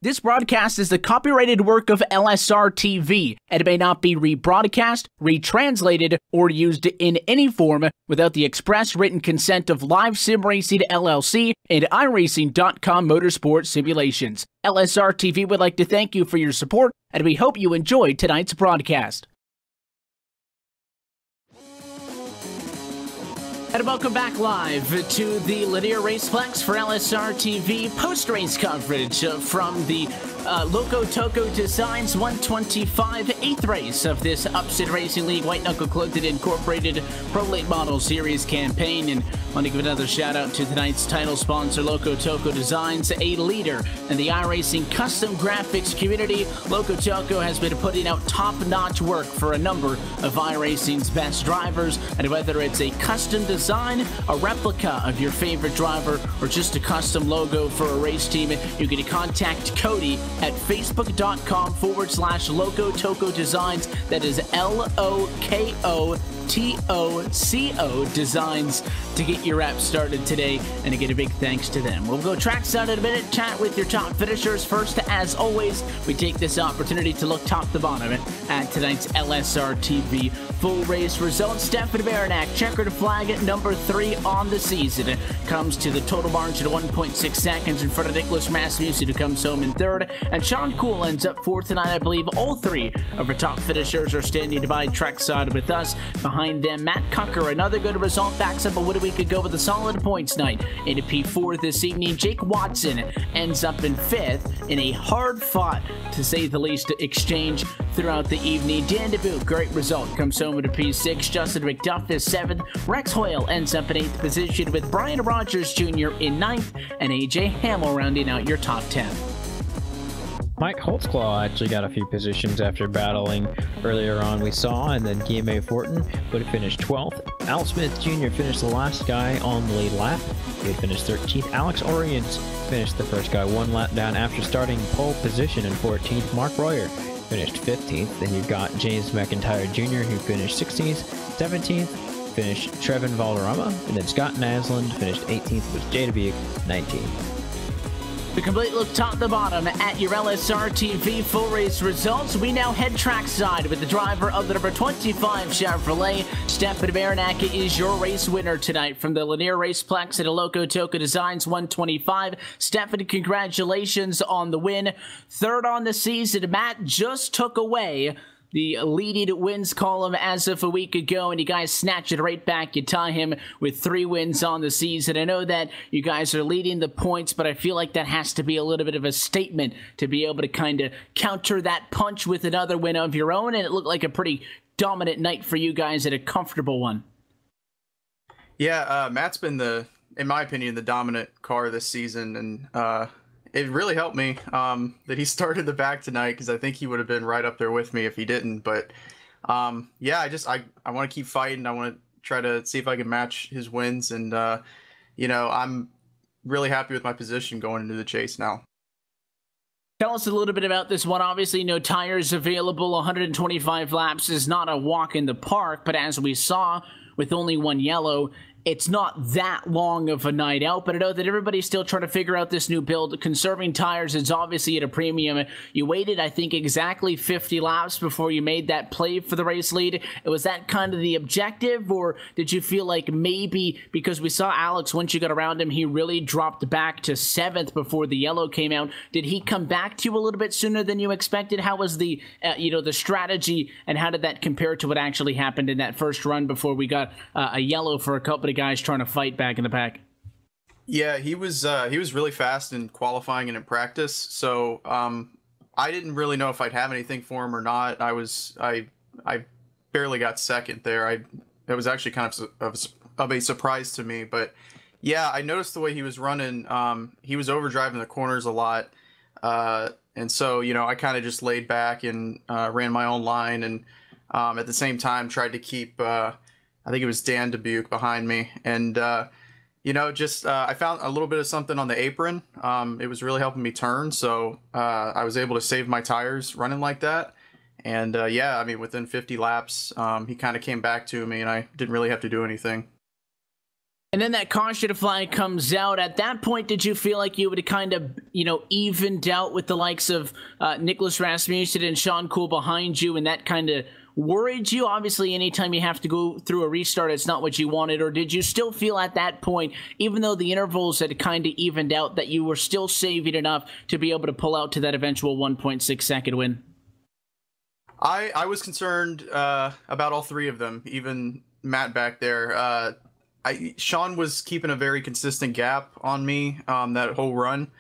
This broadcast is the copyrighted work of LSRTV, and it may not be rebroadcast, retranslated, or used in any form without the express written consent of Live Sim Racing LLC and iRacing.com Motorsport Simulations. LSRTV would like to thank you for your support, and we hope you enjoyed tonight's broadcast. And welcome back live to the Lanier Raceplex for LSRTV post-race coverage from the Lokotoco Designs 125 8th race of this Upstate Racing League White Knuckle Clothing Incorporated Pro Late Model Series campaign. And I want to give another shout out to tonight's title sponsor, Lokotoco Designs, a leader in the iRacing custom graphics community. Lokotoco has been putting out top-notch work for a number of iRacing's best drivers, and whether it's a custom design, a replica of your favorite driver, or just a custom logo for a race team, you can contact Cody at facebook.com/Lokotoco Designs. That is LOKO Lokotoco Designs to get your app started today, and again, a big thanks to them. We'll go trackside in a minute, chat with your top finishers. First, as always, we take this opportunity to look top to bottom at tonight's LSRTV full race results. Stefan Baranek, checkered flag at number 3 on the season, comes to the total margin of 1.6 seconds in front of Nicholas Rasmussen, who comes home in 3rd, and Sean Cool ends up 4th tonight. I believe all 3 of our top finishers are standing by trackside with us. Behind them, Matt Cucker, another good result, backs up a win a week ago with a solid points night into P4 this evening. Jake Watson ends up in 5th in a hard-fought, to say the least, exchange throughout the evening. Dan DeBoot, great result, comes home into P6. Justin McDuff is 7th. Rex Hoyle ends up in 8th position with Brian Rogers Jr. in 9th, and AJ Hamill rounding out your top 10. Mike Holtzclaw actually got a few positions after battling earlier on, we saw, and then Guillemot Fortin would have finished 12th. Al Smith Jr. finished the last guy on the lead lap. He would finish 13th. Alex Orients finished the first guy 1 lap down after starting pole position in 14th. Mark Royer finished 15th. Then you've got James McIntyre Jr. who finished 16th. 17th finished Trevin Valderrama, and then Scott Naslund finished 18th with Jay Dubuque 19th. The complete look top to bottom at your LSRTV full race results. We now head trackside with the driver of the number 25 Chevrolet. Stefan Baranek is your race winner tonight from the Lanier Raceplex at Lokotoco Designs 125. Stefan, congratulations on the win. 3rd on the season. Matt just took away the leading wins column as of a week ago, and you guys snatch it right back. You tie him with 3 wins on the season. I know that you guys are leading the points, but I feel like that has to be a little bit of a statement to be able to kind of counter that punch with another win of your own, and it looked like a pretty dominant night for you guys and a comfortable one. Yeah, Matt's been in my opinion, the dominant car this season, and it really helped me that he started the back tonight, because I think he would have been right up there with me if he didn't. But yeah, I want to keep fighting. I want to try to see if I can match his wins, and you know, I'm really happy with my position going into the chase now. Tell us a little bit about this one. Obviously, no tires available. 125 laps is not a walk in the park, but as we saw, with only 1 yellow, it's not that long of a night out, but I know that everybody's still trying to figure out this new build. Conserving tires is obviously at a premium. You waited, I think, exactly 50 laps before you made that play for the race lead. Was that kind of the objective, or did you feel like maybe, because we saw Alex, once you got around him, he really dropped back to 7th before the yellow came out. Did he come back to you a little bit sooner than you expected? How was the, the strategy, and how did that compare to what actually happened in that first run before we got a yellow for a couple of guys trying to fight back in the pack? Yeah, he was really fast in qualifying and in practice, so I didn't really know if I'd have anything for him or not. I barely got 2nd there. It was actually kind of a surprise to me, but yeah, I noticed the way he was running. He was overdriving the corners a lot, and so, you know, I kind of just laid back and ran my own line, and at the same time tried to keep I think it was Dan Dubuque behind me. And, you know, just I found a little bit of something on the apron. It was really helping me turn. So I was able to save my tires running like that. And, yeah, I mean, within 50 laps, he kind of came back to me, and I didn't really have to do anything. And then that caution flag comes out. At that point, did you feel like you would have kind of, evened out with the likes of Nicholas Rasmussen and Sean Cool behind you, and that kind of worried you? Obviously, anytime you have to go through a restart, it's not what you wanted. Or did you still feel at that point, even though the intervals had kind of evened out, that you were still saving enough to be able to pull out to that eventual 1.6 second win? I was concerned about all 3 of them, even Matt back there. Sean was keeping a very consistent gap on me that whole run,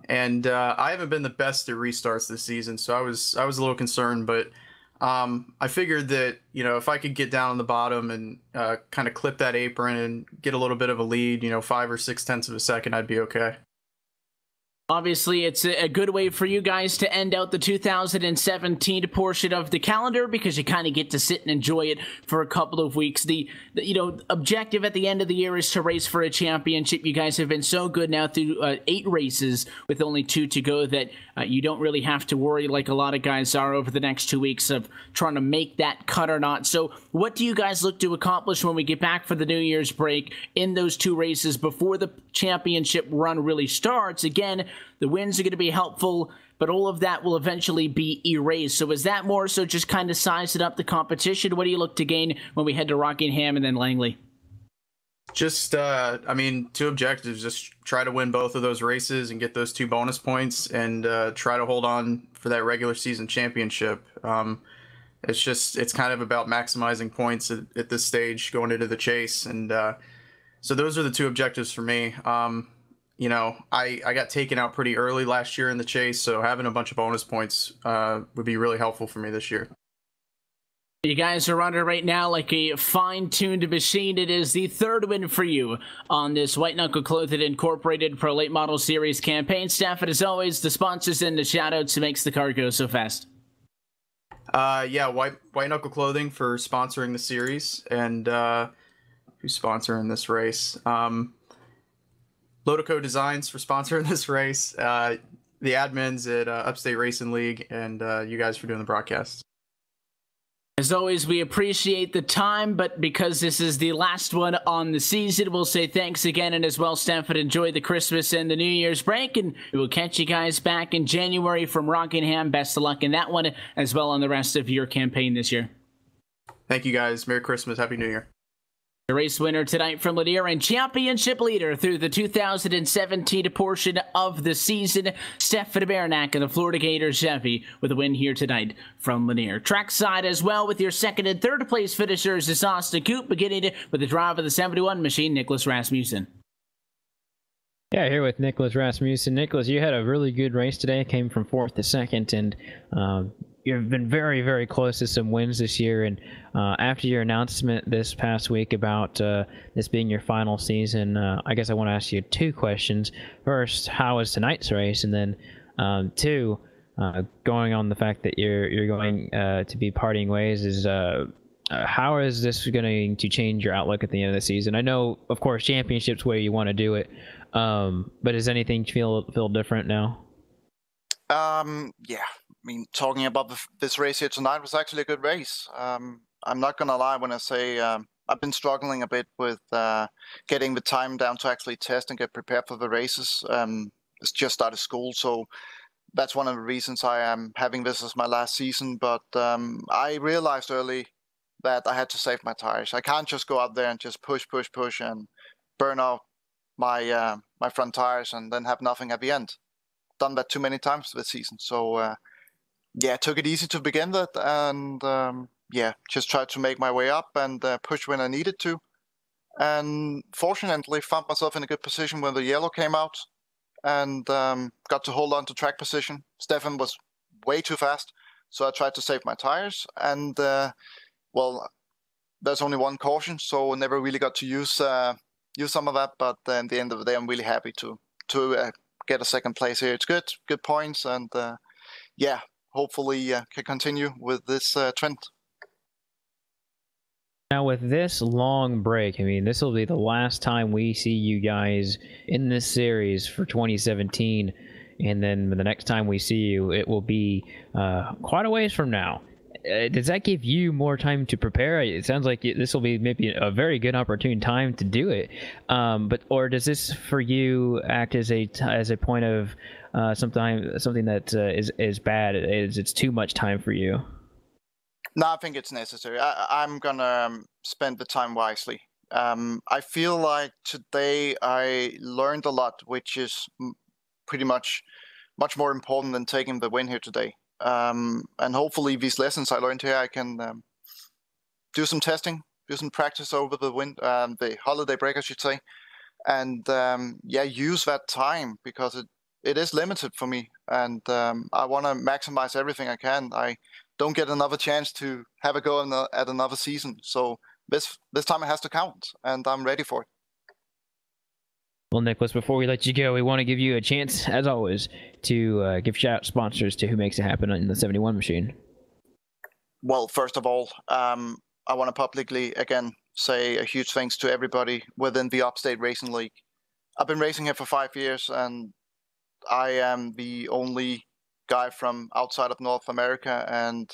and I haven't been the best at restarts this season, so I was a little concerned, but I figured that, if I could get down on the bottom and kind of clip that apron and get a little bit of a lead, 5 or 6 tenths of a second, I'd be okay. Obviously, it's a good way for you guys to end out the 2017 portion of the calendar because you kind of get to sit and enjoy it for a couple of weeks. The objective at the end of the year is to race for a championship. You guys have been so good now through 8 races with only 2 to go that you don't really have to worry like a lot of guys are over the next 2 weeks of trying to make that cut or not. So what do you guys look to accomplish when we get back for the New Year's break in those 2 races before the championship run really starts? Again, the wins are going to be helpful, but all of that will eventually be erased. So is that more so just kind of sizing up the competition? What do you look to gain when we head to Rockingham and then Langley? Just, I mean, 2 objectives. Just try to win both of those races and get those 2 bonus points and try to hold on for that regular season championship. It's kind of about maximizing points at this stage going into the chase. And so those are the 2 objectives for me. You know, I got taken out pretty early last year in the chase, so having a bunch of bonus points would be really helpful for me this year. You guys are under right now like a fine-tuned machine. It is the 3rd win for you on this White Knuckle Clothing Incorporated Pro Late Model Series campaign. Staff, and as always, the sponsors and the shout-outs makes the car go so fast. Yeah, White Knuckle Clothing for sponsoring the series, and who's sponsoring this race? Lokotoco Designs for sponsoring this race, the admins at Upstate Racing League, and you guys for doing the broadcast. As always, we appreciate the time, but because this is the last one on the season, we'll say thanks again, and as well, Stanford, enjoy the Christmas and the New Year's break, and we will catch you guys back in January from Rockingham. Best of luck in that one, as well on the rest of your campaign this year. Thank you, guys. Merry Christmas. Happy New Year. The race winner tonight from Lanier and championship leader through the 2017 portion of the season, Stefan Baranek and the Florida Gators Chevy with a win here tonight from Lanier. Trackside as well with your 2nd and 3rd place finishers is Austin Coop, beginning with the drive of the 71 machine, Nicholas Rasmussen. Yeah, here with Nicholas Rasmussen. Nicholas, you had a really good race today. Came from 4th to 2nd, and you've been very, very close to some wins this year. And after your announcement this past week about this being your final season, I guess I want to ask you 2 questions. First, how was tonight's race? And then 2, going on the fact that you're going to be parting ways, is how is this going to change your outlook at the end of the season? I know, of course, championships where you want to do it, but does anything feel different now? Yeah. I mean, talking about this race here tonight was actually a good race. I'm not going to lie when I say I've been struggling a bit with getting the time down to actually test and get prepared for the races. It's just started school, so that's one of the reasons I am having this as my last season. But I realized early that I had to save my tires. I can't just go out there and just push and burn out my my front tires and then have nothing at the end. Done that too many times this season. So yeah, took it easy to begin with, and yeah, just tried to make my way up and push when I needed to. And fortunately, found myself in a good position when the yellow came out, and got to hold on to track position. Stefan was way too fast, so I tried to save my tires. And well, there's only one caution, so I never really got to use some of that. But at the end of the day, I'm really happy to get a 2nd place here. It's good points, and yeah, hopefully can continue with this trend. Now, with this long break, I mean, this will be the last time we see you guys in this series for 2017, and then the next time we see you, it will be quite a ways from now. Does that give you more time to prepare? It sounds like this will be maybe a very good opportune time to do it, or does this for you act as a point of something that is bad? It's too much time for you? No, I think it's necessary. I'm gonna spend the time wisely. I feel like today I learned a lot, which is pretty much more important than taking the win here today. And hopefully these lessons I learned here, I can do some testing, do some practice over the holiday break, I should say, and yeah, use that time because it is limited for me, and I want to maximize everything I can. I don't get another chance to have a go at another season, so this time it has to count, and I'm ready for it. Well, Nicholas, before we let you go, we want to give you a chance, as always, to give shout sponsors to who makes it happen in the 71 machine. Well, first of all, I want to publicly, again, say a huge thanks to everybody within the Upstate Racing League. I've been racing here for 5 years, and I am the only guy from outside of North America, and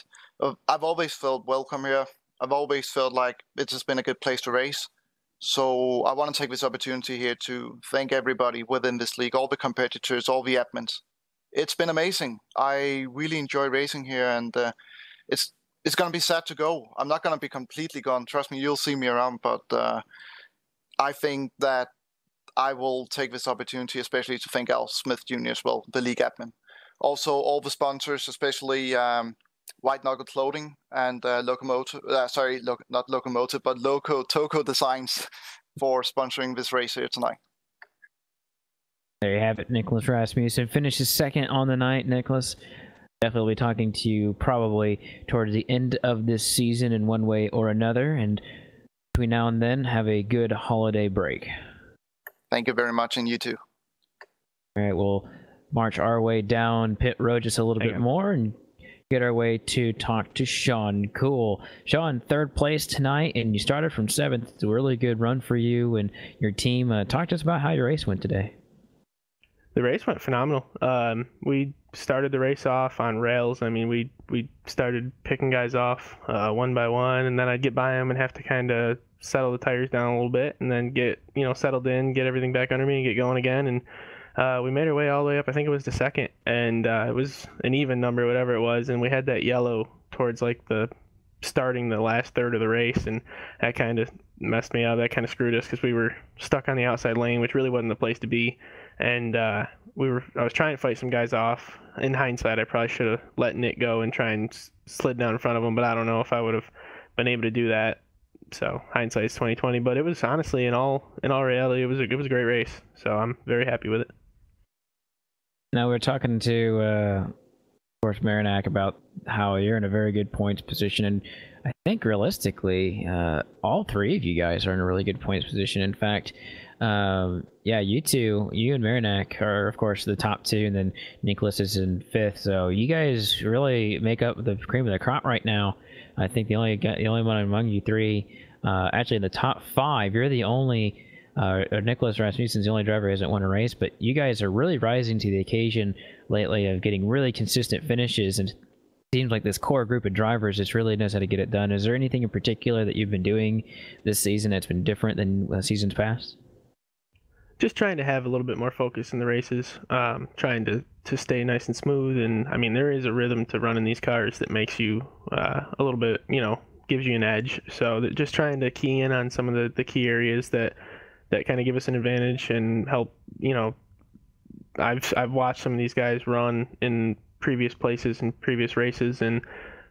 I've always felt welcome here. I've always felt like it's just been a good place to race. So I want to take this opportunity here to thank everybody within this league, all the competitors, all the admins. It's been amazing. I really enjoy racing here, and it's going to be sad to go. I'm not going to be completely gone. Trust me, you'll see me around, but I think that I will take this opportunity, especially to thank Al Smith Jr. as well, the league admin. Also, all the sponsors, especially White Knuckle Clothing and Lokotoco Designs for sponsoring this race here tonight. There you have it. Nicholas Rasmussen finishes second on the night. Nicholas, definitely talking to you probably towards the end of this season in one way or another. And between now and then, have a good holiday break. Thank you very much, and you too. All right, we'll march our way down pit road just a little bit more and get our way to talk to Sean. Cool. Sean, third place tonight, and you started from 7th. It's a really good run for you and your team. Talk to us about how your race went today. The race went phenomenal. We started the race off on rails. I mean, we started picking guys off one by one, and then I'd get by them and have to kind of settle the tires down a little bit, and then get settled in, get everything back under me, and get going again. And we made our way all the way up. I think it was to second, and it was an even number, whatever it was. And we had that yellow towards like the starting the last third of the race, and that kind of messed me up. That kind of screwed us because we were stuck on the outside lane, which really wasn't the place to be. And I was trying to fight some guys off. In hindsight, I probably should have let Nick go and try and slid down in front of him, but I don't know if I would have been able to do that. So hindsight's 2020, but it was honestly, in all reality, it was a great race. So I'm very happy with it. Now we're talking to, of course, Marinak about how you're in a very good points position, and I think realistically, all three of you guys are in a really good points position. In fact, yeah, you and Marinak are, of course, the top two, and then Nicholas is in 5th. So you guys really make up the cream of the crop right now. I think the only one among you three, actually in the top 5, you're the only. Nicholas Rasmussen's the only driver who hasn't won a race, but you guys are really rising to the occasion lately of getting really consistent finishes, and it seems like this core group of drivers just really knows how to get it done. Is there anything in particular that you've been doing this season that's been different than seasons past? Just trying to have a little bit more focus in the races, trying to stay nice and smooth. And I mean, there is a rhythm to running these cars that makes you a little bit, gives you an edge. So just trying to key in on some of the key areas that kind of give us an advantage and help. I've watched some of these guys run in previous places and previous races, and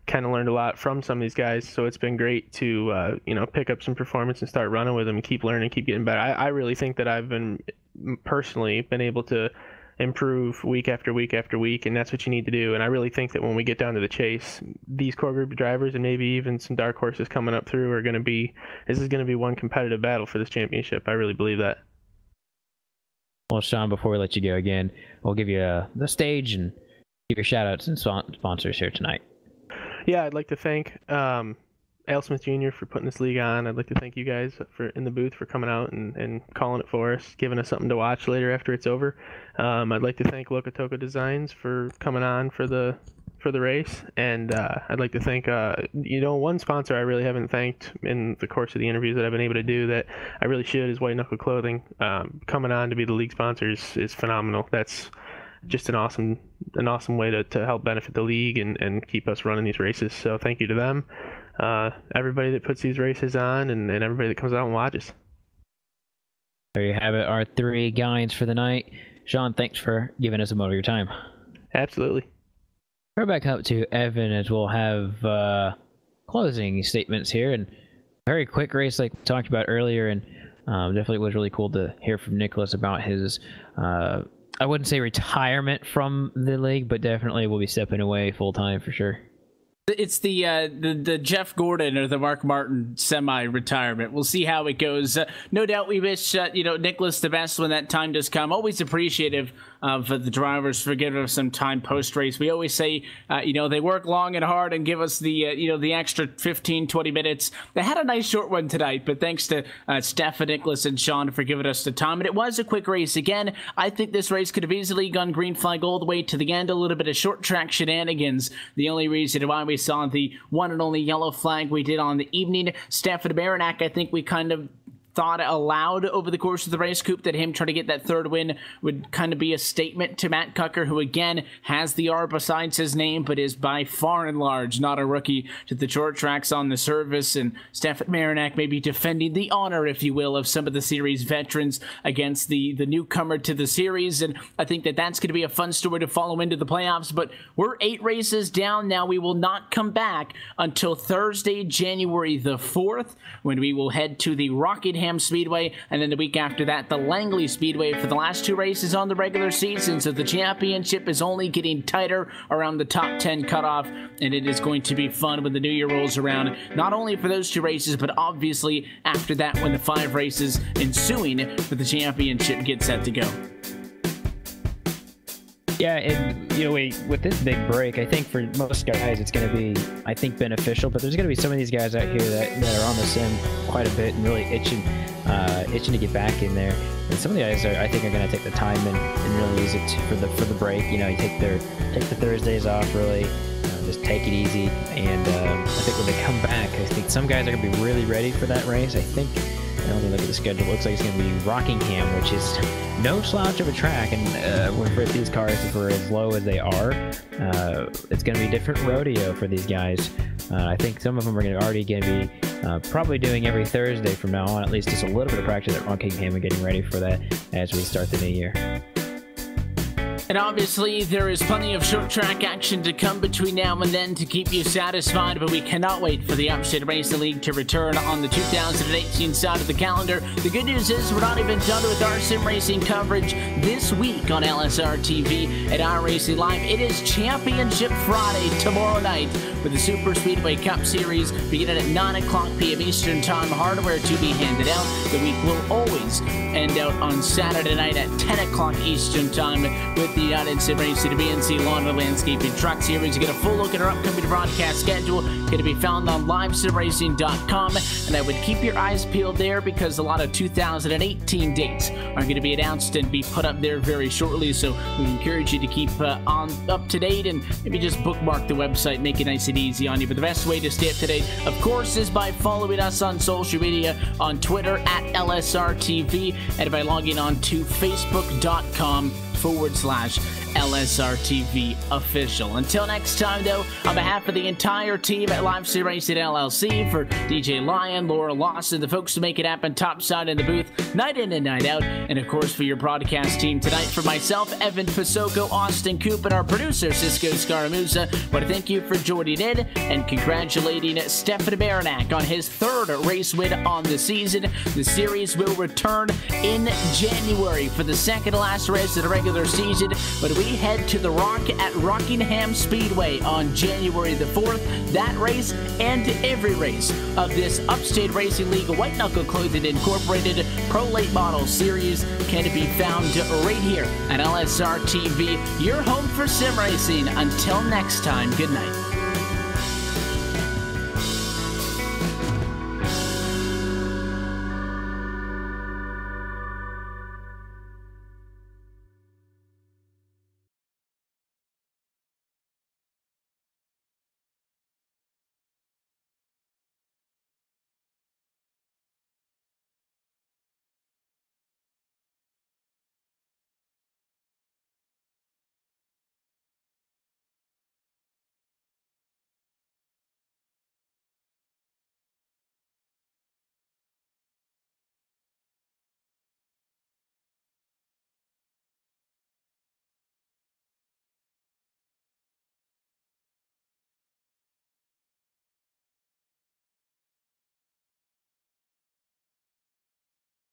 kind of learned a lot from some of these guys. So it's been great to pick up some performance and start running with them and keep learning, keep getting better. I really think that I've personally been able to improve week after week after week, and that's what you need to do. And I really think that when we get down to the chase, these core group of drivers and maybe even some dark horses coming up through are going to be, this is going to be one competitive battle for this championship. I really believe that. Well, Sean, before we let you go again, we'll give you the stage and give your shout outs and sponsors here tonight. Yeah, I'd like to thank Al Smith Jr. for putting this league on. I'd like to thank you guys in the booth for coming out and calling it for us, giving us something to watch later after it's over. I'd like to thank Lokotoco Designs for coming on for the race, and I'd like to thank one sponsor I really haven't thanked in the course of the interviews that I've been able to do that I really should is White Knuckle Clothing. Coming on to be the league sponsor is phenomenal. That's just an awesome way to help benefit the league and keep us running these races. So thank you to them, everybody that puts these races on, and everybody that comes out and watches. There you have it, our 3 guides for the night. Sean, thanks for giving us a moment of your time. Absolutely. We're back up to Evan as we'll have closing statements here, and very quick race like we talked about earlier, and definitely was really cool to hear from Nicholas about his I wouldn't say retirement from the league, but definitely will be stepping away full time for sure. It's the Jeff Gordon or the Mark Martin semi-retirement. We'll see how it goes. No doubt we wish Nicholas the best when that time does come. Always appreciative of the drivers for giving us some time post-race. We always say, they work long and hard and give us the extra 15, 20 minutes. They had a nice short one tonight, but thanks to Steph and Nicholas and Sean for giving us the time. And it was a quick race. Again, I think this race could have easily gone green flag all the way to the end. A little bit of short track shenanigans. The only reason why we saw the one and only yellow flag we did on the evening. Stefan Baranek, I think we kind of thought aloud over the course of the race, Coop, that him trying to get that third win would kind of be a statement to Matt Cucker, who again has the R besides his name, but is by far and large not a rookie to the short tracks on the service. And Stefan Baranek maybe defending the honor, if you will, of some of the series veterans against the newcomer to the series. And I think that that's going to be a fun story to follow into the playoffs. But we're 8 races down now. We will not come back until Thursday, January the 4th, when we will head to the Rockingham Speedway, and then the week after that, the Langley Speedway for the last 2 races on the regular season. So the championship is only getting tighter around the top 10 cutoff, and it is going to be fun when the new year rolls around, not only for those 2 races, but obviously after that when the 5 races ensuing for the championship get set to go. Yeah, and with this big break, I think for most guys it's going to be, I think, beneficial. But there's going to be some of these guys out here that are on the sim quite a bit and really itching to get back in there. And some of the guys I think are going to take the time and really use it for the break. You take the Thursdays off, really just take it easy. And I think when they come back, I think some guys are going to be really ready for that race. I think. Let me look at the schedule. It looks like it's going to be Rockingham, which is no slouch of a track. And for these cars, for as low as they are, it's going to be a different rodeo for these guys. I think some of them are already going to be probably doing every Thursday from now on, at least just a little bit of practice at Rockingham and getting ready for that as we start the new year. And obviously, there is plenty of short track action to come between now and then to keep you satisfied, but we cannot wait for the Upstate Racing League to return on the 2018 side of the calendar. The good news is we're not even done with our sim racing coverage this week on LSRTV at iRacing Live. It is Championship Friday tomorrow night with the Super Speedway Cup Series beginning at 9 o'clock p.m. Eastern Time. Hardware to be handed out. The week will always end out on Saturday night at 10 o'clock Eastern Time with the United Sim Racing BNC Lawn and Landscaping Truck Series. You get a full look at our upcoming broadcast schedule. Going to be found on livesimracing.com, and I would keep your eyes peeled there because a lot of 2018 dates are going to be announced and be put up there very shortly. So we encourage you to keep up to date and maybe just bookmark the website, make it nice and easy on you. But the best way to stay up to date, of course, is by following us on social media, on Twitter at LSRTV, and by logging on to Facebook.com/LSRTV official. Until next time, though, on behalf of the entire team at Live Sim Racing LLC, for DJ Lyon, Laura Lawson, the folks who make it happen topside in the booth, night in and night out, and of course for your broadcast team tonight, for myself, Evan Pasoko, Austin Coop, and our producer, Cisco Scaramuza, I want to thank you for joining in and congratulating Stefan Baranek on his 3rd race win on the season. The series will return in January for the 2nd to last race of the regular season, but we head to the Rock at Rockingham Speedway on January the 4th. That race and every race of this Upstate Racing League White Knuckle Clothing Incorporated Pro Late Model Series can be found right here at LSR TV, your home for sim racing. Until next time, good night.